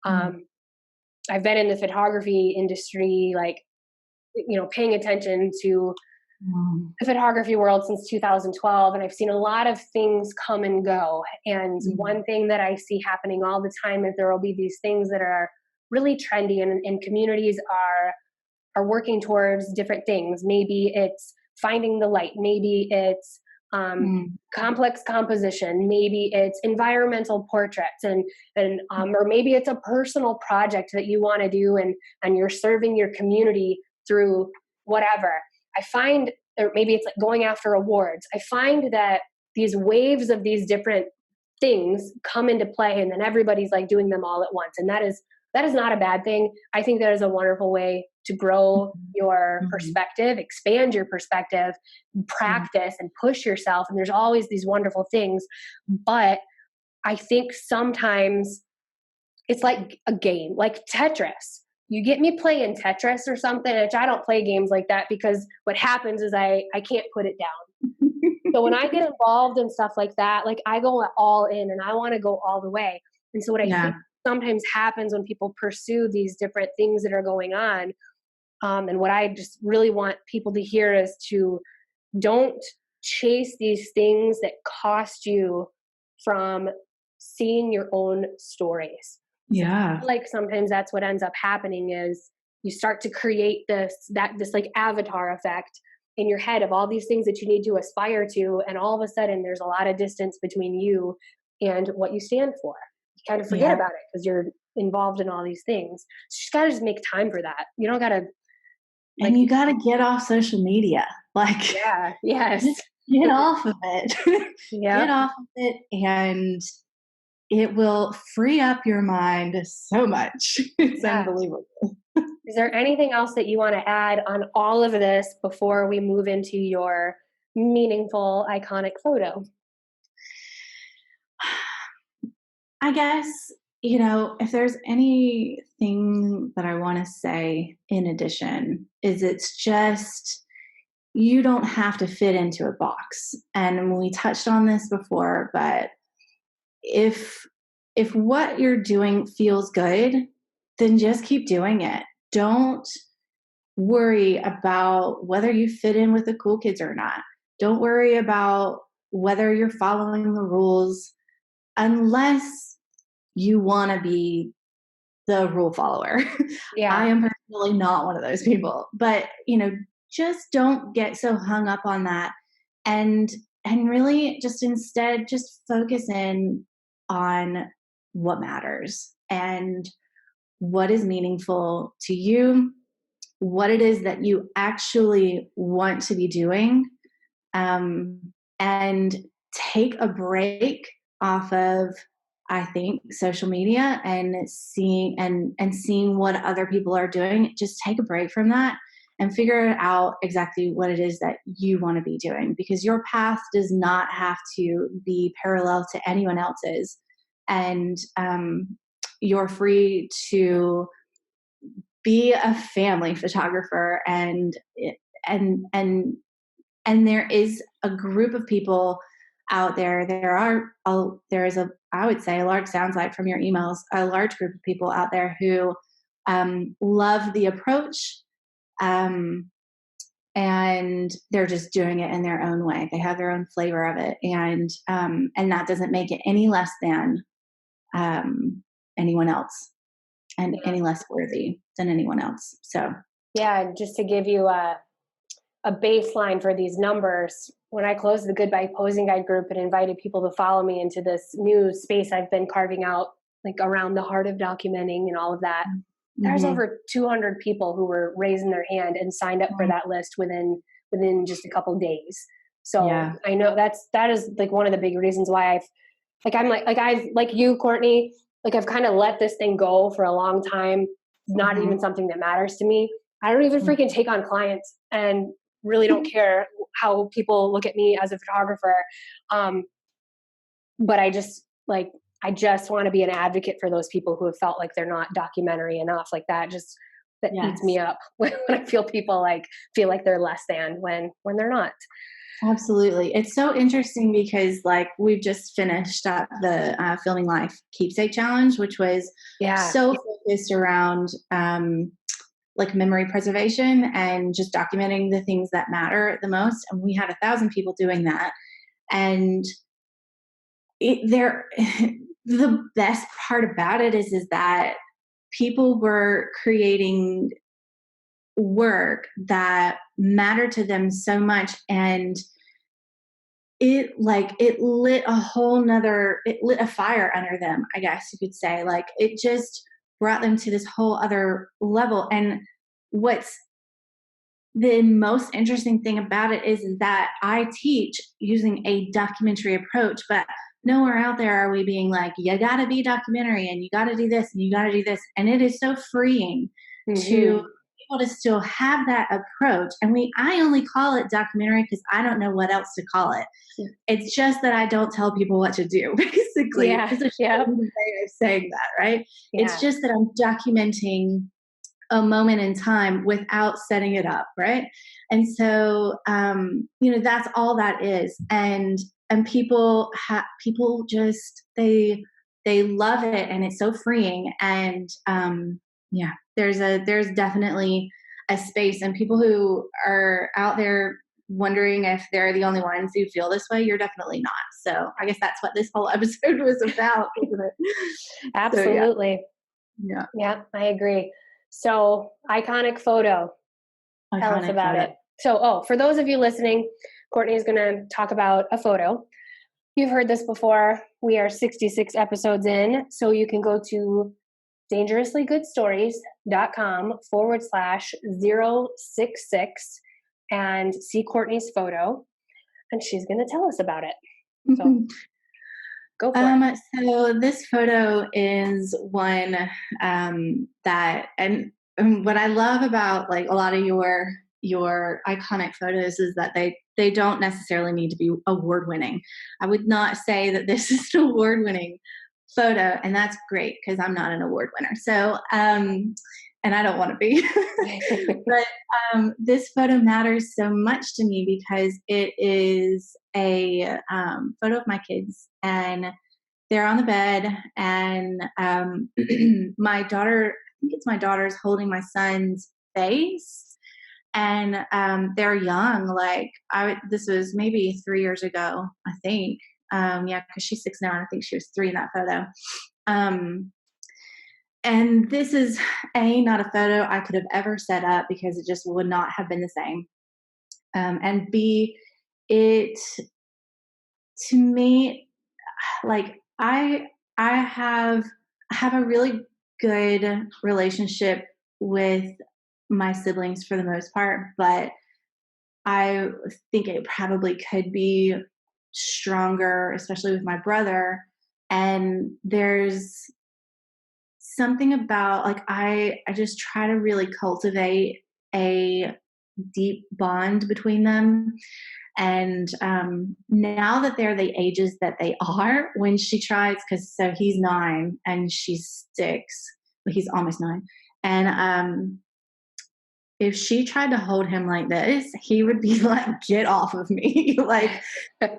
I've been in the photography industry, paying attention to the photography world since 2012. And I've seen a lot of things come and go. And one thing that I see happening all the time is there will be these things that are really trendy and communities are working towards different things. Maybe it's finding the light. Maybe it's complex composition. Maybe it's environmental portraits and or maybe it's a personal project that you want to do and you're serving your community through whatever. I find, or maybe it's like going after awards. I find that these waves of these different things come into play and then everybody's like doing them all at once. And that is not a bad thing. I think that is a wonderful way to grow your perspective, expand your perspective, practice and push yourself. And there's always these wonderful things. But I think sometimes it's like a game, like Tetris. You get me playing Tetris or something, which I don't play games like that because what happens is I can't put it down. So when I get involved in stuff like that, like I go all in and I want to go all the way. And so what I think sometimes happens when people pursue these different things that are going on, and what I just really want people to hear is to don't chase these things that cost you from seeing your own stories. Yeah. Like sometimes that's what ends up happening is you start to create this like avatar effect in your head of all these things that you need to aspire to. And all of a sudden there's a lot of distance between you and what you stand for. You kind of forget about it because you're involved in all these things. So you just got to just make time for that. You don't got to and you got to get off social media. Like, yeah, yes, just get off of it. yeah, Get off of it, and it will free up your mind so much. It's yeah. unbelievable. Is there anything else that you want to add on all of this before we move into your meaningful, iconic photo? I guess, if there's anything that I want to say in addition, is it's just you don't have to fit into a box. And we touched on this before, but if what you're doing feels good, then just keep doing it. Don't worry about whether you fit in with the cool kids or not. Don't worry about whether you're following the rules unless you want to be the rule follower. I Yeah, am personally not one of those people, but just don't get so hung up on that, and really just instead just focus in on what matters and what is meaningful to you, what it is that you actually want to be doing, um, and take a break off of, I think, social media and seeing what other people are doing. Just take a break from that and figure out exactly what it is that you want to be doing, because your path does not have to be parallel to anyone else's, and you're free to be a family photographer, and and and there is a group of people out there. There is I would say, a large, sounds like from your emails, a large group of people out there who love the approach, um, and they're just doing it in their own way. They have their own flavor of it, and that doesn't make it any less than anyone else, and yeah, any less worthy than anyone else. So yeah. Just to give you a baseline for these numbers, when I closed the Goodbye Posing Guide group and invited people to follow me into this new space I've been carving out, like around the heart of documenting and all of that, there's mm-hmm. over 200 people who were raising their hand and signed up for that list within just a couple days. So Yeah. I know that is like one of the big reasons why I've like you, Courtney, like I've kind of let this thing go for a long time. Not Mm-hmm. even something that matters to me. I don't even freaking take on clients and really don't care how people look at me as a photographer. But I just want to be an advocate for those people who have felt like they're not documentary enough. Like that eats me Yes. up when I feel people feel like they're less than when they're not. Absolutely. It's so interesting because we've just finished up the Filming Life Keepsake Challenge, which was so focused around memory preservation and just documenting the things that matter the most. And we had 1,000 people doing that. And the best part about it is that people were creating work that mattered to them so much, and it lit a fire under them, I guess you could say. It just brought them to this whole other level. And what's the most interesting thing about it is that I teach using a documentary approach, but nowhere out there are we being like, you gotta be documentary and you gotta do this and you gotta do this. And it is so freeing to be able to still have that approach. And I only call it documentary because I don't know what else to call it. It's just that I don't tell people what to do, basically. Yeah. It's a way of saying that, right? Yeah. It's just that I'm documenting a moment in time without setting it up, right? And so that's all that is. And people just they love it, and it's so freeing. And there's definitely a space, and people who are out there wondering if they're the only ones who feel this way, you're definitely not. So I guess that's what this whole episode was about, isn't it? Absolutely. So, yeah, I agree. So, iconic photo. Tell us about it. So, for those of you listening, Courtney is going to talk about a photo. You've heard this before. We are 66 episodes in, so you can go to dangerouslygoodstories.com/066 and see Courtney's photo, and she's going to tell us about it. So go for it. So this photo is one that, and what I love about like a lot of your iconic photos is that they don't necessarily need to be award winning. I would not say that this is an award winning photo, and that's great because I'm not an award winner. So and I don't want to be. But this photo matters so much to me because it is a photo of my kids, and they're on the bed, and my daughter, I think it's my daughter's holding my son's face, and they're young. Like this was maybe 3 years ago, I think. Yeah, because she's 6 now, and I think she was 3 in that photo. And this is not a photo I could have ever set up because it just would not have been the same. And B, it, to me, like I have a really good relationship with my siblings for the most part, but I think it probably could be stronger, especially with my brother. And there's something about like I just try to really cultivate a deep bond between them. And now that they're the ages that they are, when she tries, because so he's 9 and she's 6, but he's almost 9, and if she tried to hold him like this, he would be like, "Get off of me!" Like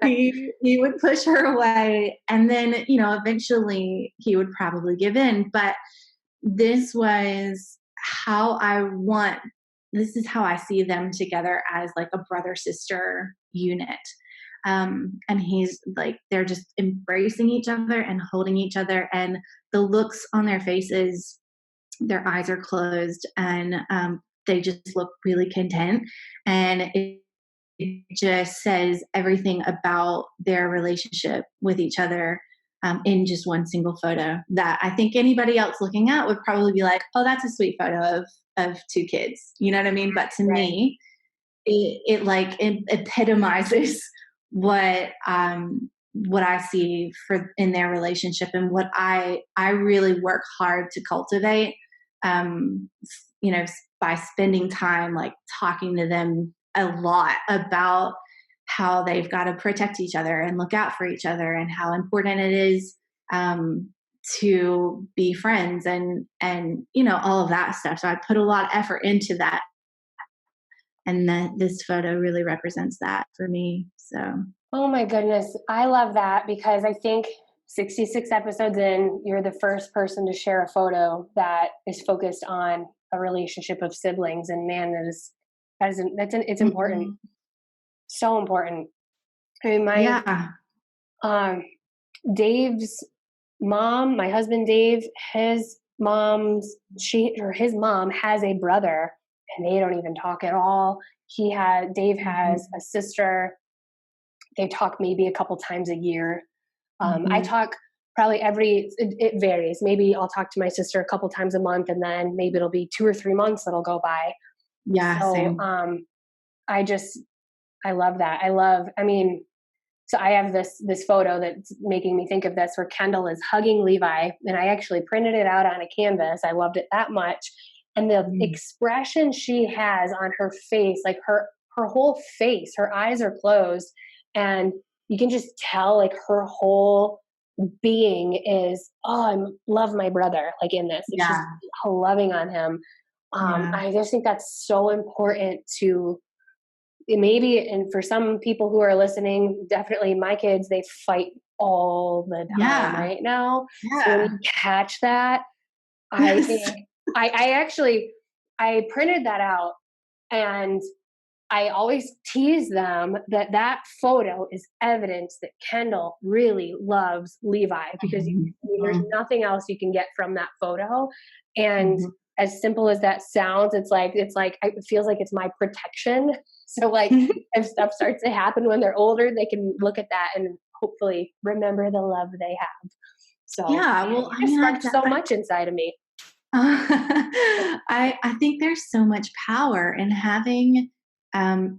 he would push her away, and then eventually he would probably give in. But this was how this is how I see them together as like a brother-sister unit. And he's like, they're just embracing each other and holding each other, and the looks on their faces, their eyes are closed, and they just look really content. And it just says everything about their relationship with each other in just one single photo that I think anybody else looking at would probably be like, "Oh, that's a sweet photo of 2 kids." You know what I mean? But to me, it epitomizes what I see in their relationship, and what I really work hard to cultivate. By spending time like talking to them a lot about how they've got to protect each other and look out for each other, and how important it is to be friends, and all of that stuff. So I put a lot of effort into that, and this photo really represents that for me. So, oh my goodness, I love that, because I think 66 episodes in, you're the first person to share a photo that is focused on a relationship of siblings, and man, it's important. Mm-hmm. So important. I mean, Dave's mom, my husband Dave, his mom has a brother, and they don't even talk at all. Dave has a sister. They talk maybe a couple times a year. I talk probably it varies. Maybe I'll talk to my sister a couple times a month, and then maybe it'll be 2 or 3 months that'll go by. Yeah. So, same. I love that. So I have this photo that's making me think of this, where Kendall is hugging Levi, and I actually printed it out on a canvas. I loved it that much. And the expression she has on her face, like her whole face, her eyes are closed, and you can just tell like her whole being is, I love my brother, like in this. It's just loving on him. I just think that's so important to maybe, and for some people who are listening, definitely my kids, they fight all the time right now. Yeah. So when you catch that, I think I printed that out, and I always tease them that photo is evidence that Kendall really loves Levi, because there's nothing else you can get from that photo. And as simple as that sounds, it feels like it's my protection. So like if stuff starts to happen when they're older, they can look at that and hopefully remember the love they have. So it sparked so much inside of me. I think there's so much power in having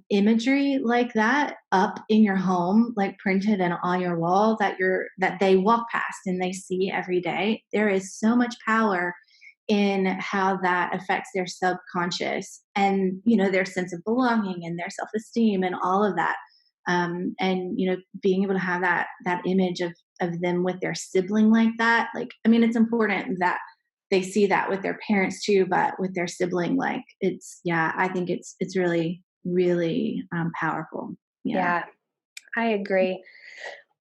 imagery like that up in your home, like printed and on your wall that they walk past and they see every day. There is so much power in how that affects their subconscious and their sense of belonging and their self-esteem and all of that. And being able to have that image of them with their sibling like that, like, I mean, it's important that they see that with their parents too, but with their sibling, like, I think it's really, really powerful. Yeah. Yeah, I agree.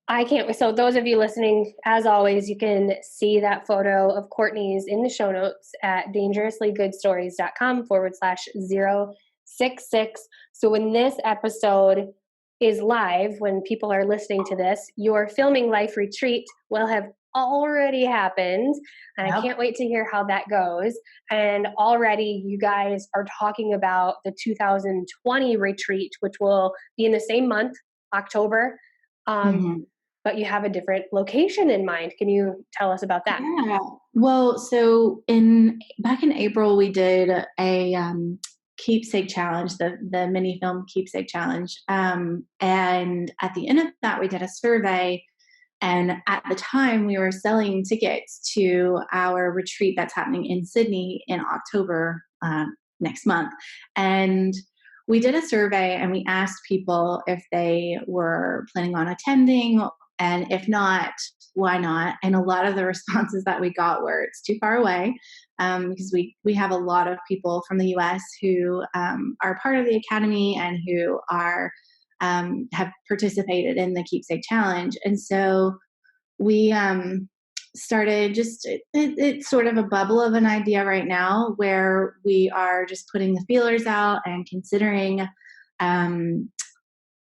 I can't. So, those of you listening, as always, you can see that photo of Courtney's in the show notes at dangerouslygoodstories.com/066. So, when this episode is live, when people are listening to this, your filming life retreat will have already happened. And I Yep. can't wait to hear how that goes. And already, you guys are talking about the 2020 retreat, which will be in the same month, October. Mhm. But you have a different location in mind. Can you tell us about that? Yeah. Well, so in back in April, we did a keepsake challenge, the mini film keepsake challenge. And at the end of that, we did a survey. And at the time, we were selling tickets to our retreat that's happening in Sydney in October next month. And we did a survey and we asked people if they were planning on attending, and if not, why not? And a lot of the responses that we got were it's too far away, because we have a lot of people from the U.S. who are part of the academy and who are have participated in the keepsake challenge. And so we started it's sort of a bubble of an idea right now where we are just putting the feelers out and considering um,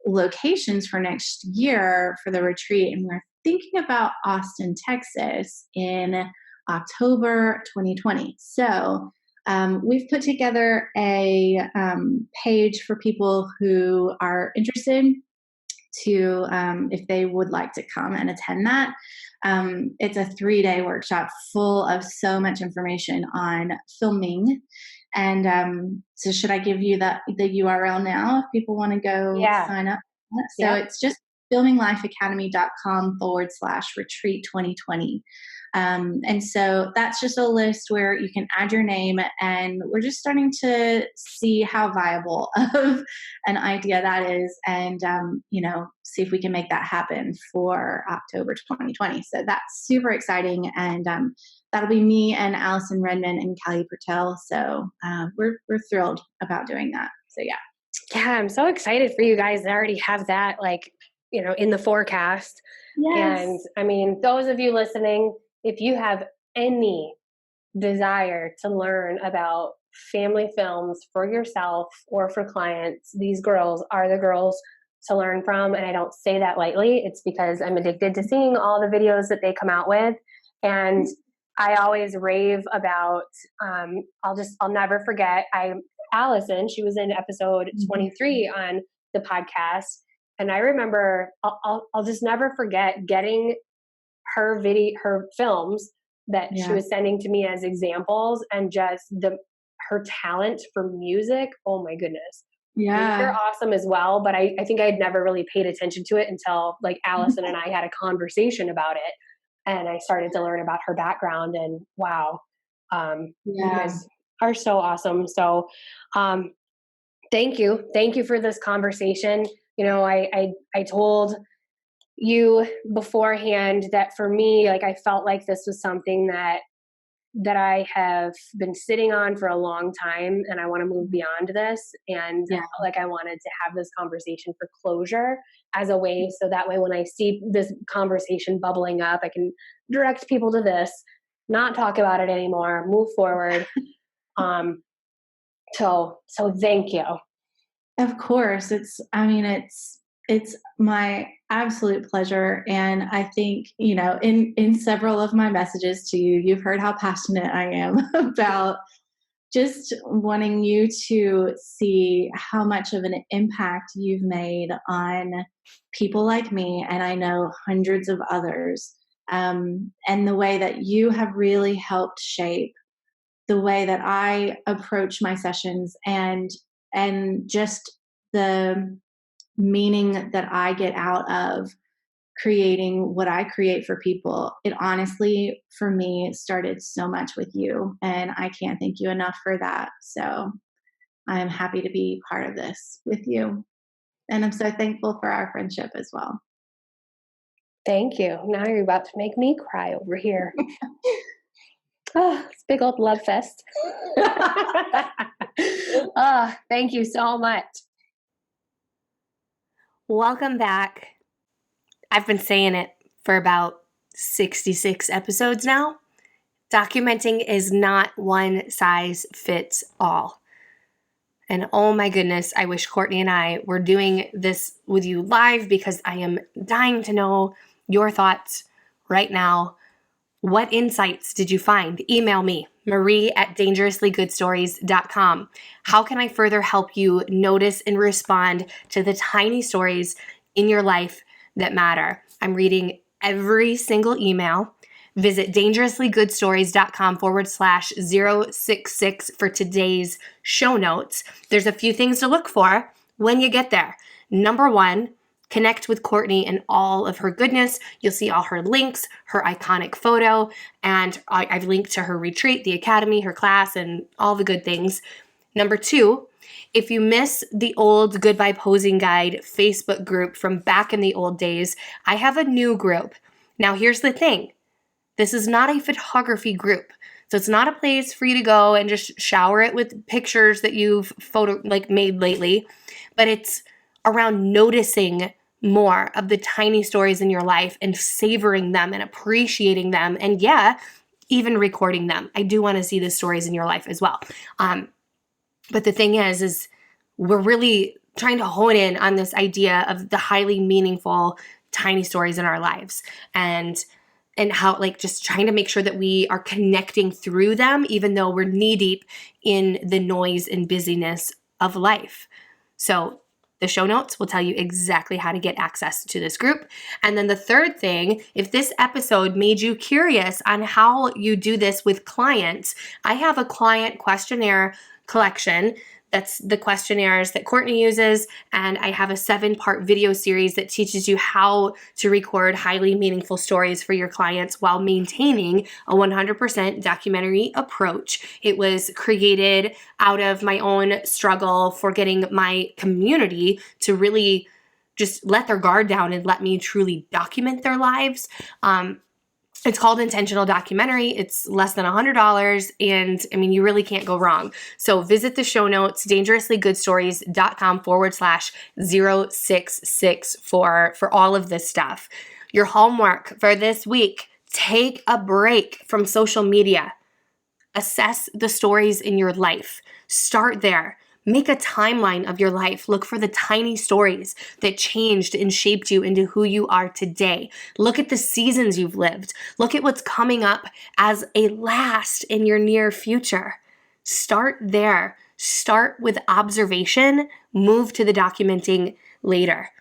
locations for next year for the retreat. And we're thinking about Austin, Texas in October 2020. So we've put together a page for people who are interested to, if they would like to come and attend that. It's a 3-day workshop full of so much information on filming. And so, should I give you the URL now if people want to go Yeah. sign up? So Yeah. it's just filminglifeacademy.com/retreat 2020. And so that's just a list where you can add your name, and we're just starting to see how viable of an idea that is, and see if we can make that happen for October 2020. So that's super exciting, and that'll be me and Allison Redman and Callie Pertel. So we're thrilled about doing that. So yeah. Yeah, I'm so excited for you guys to already have that, like, in the forecast. Yes. And I mean, those of you listening, if you have any desire to learn about family films for yourself or for clients, these girls are the girls to learn from. And I don't say that lightly. It's because I'm addicted to seeing all the videos that they come out with. And I always rave about, I'll never forget. Allison, she was in episode 23 on the podcast. And I remember, I'll just never forget getting her films that she was sending to me as examples, and just her talent for music. Oh my goodness. Yeah. You're awesome as well. But I think I'd never really paid attention to it until, like, Allison and I had a conversation about it. And I started to learn about her background, and wow, you guys are so awesome. So, thank you for this conversation. I told you beforehand that for me, like, I felt like this was something that I have been sitting on for a long time, and I want to move beyond this. And like, I wanted to have this conversation for closure as a way, so that way when I see this conversation bubbling up, I can direct people to this, not talk about it anymore, move forward. So thank you. Of course. It's my absolute pleasure. And I think, in several of my messages to you, you've heard how passionate I am about just wanting you to see how much of an impact you've made on people like me, and I know hundreds of others, and the way that you have really helped shape the way that I approach my sessions and just the meaning that I get out of creating what I create for people. It honestly, for me, started so much with you, and I can't thank you enough for that. So I am happy to be part of this with you. And I'm so thankful for our friendship as well. Thank you. Now you're about to make me cry over here. Oh, it's a big old love fest. Oh, thank you so much. Welcome back. I've been saying it for about 66 episodes now. Documenting is not one size fits all. And oh my goodness, I wish Courtney and I were doing this with you live, because I am dying to know your thoughts right now. What insights did you find? Email me, marie@dangerouslygoodstories.com. How can I further help you notice and respond to the tiny stories in your life that matter? I'm reading every single email. Visit dangerouslygoodstories.com/066 for today's show notes. There's a few things to look for when you get there. Number one, connect with Courtney and all of her goodness. You'll see all her links, her iconic photo, and I've linked to her retreat, the academy, her class, and all the good things. Number two, if you miss the old Goodbye Posing Guide Facebook group from back in the old days, I have a new group. Now, here's the thing. This is not a photography group. So it's not a place for you to go and just shower it with pictures that you've made lately, but it's around noticing more of the tiny stories in your life and savoring them and appreciating them, and even recording them. I do want to see the stories in your life as well. But the thing is we're really trying to hone in on this idea of the highly meaningful tiny stories in our lives, and how just trying to make sure that we are connecting through them, even though we're knee deep in the noise and busyness of life. So the show notes will tell you exactly how to get access to this group. And then the third thing, if this episode made you curious on how you do this with clients, I have a client questionnaire collection. That's the questionnaires that Courtney uses. And I have a 7-part video series that teaches you how to record highly meaningful stories for your clients while maintaining a 100% documentary approach. It was created out of my own struggle for getting my community to really just let their guard down and let me truly document their lives. It's called Intentional Documentary. It's less than $100. And you really can't go wrong. So visit the show notes, dangerouslygoodstories.com/066 for all of this stuff. Your homework for this week, take a break from social media. Assess the stories in your life. Start there. Make a timeline of your life. Look for the tiny stories that changed and shaped you into who you are today. Look at the seasons you've lived. Look at what's coming up as a last in your near future. Start there. Start with observation. Move to the documenting later.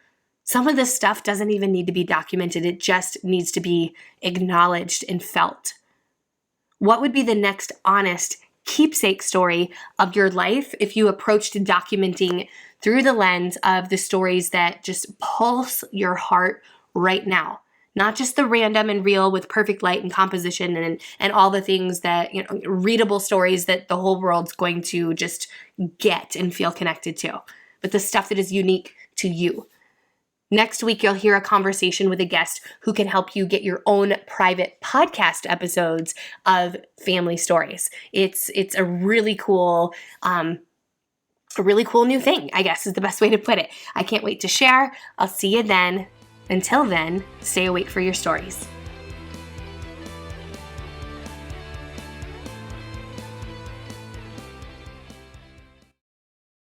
Some of this stuff doesn't even need to be documented. It just needs to be acknowledged and felt. What would be the next honest keepsake story of your life if you approached documenting through the lens of the stories that just pulse your heart right now? Not just the random and real with perfect light and composition and all the things that, readable stories that the whole world's going to just get and feel connected to, but the stuff that is unique to you. Next week, you'll hear a conversation with a guest who can help you get your own private podcast episodes of family stories. It's a really cool, new thing, I guess is the best way to put it. I can't wait to share. I'll see you then. Until then, stay awake for your stories.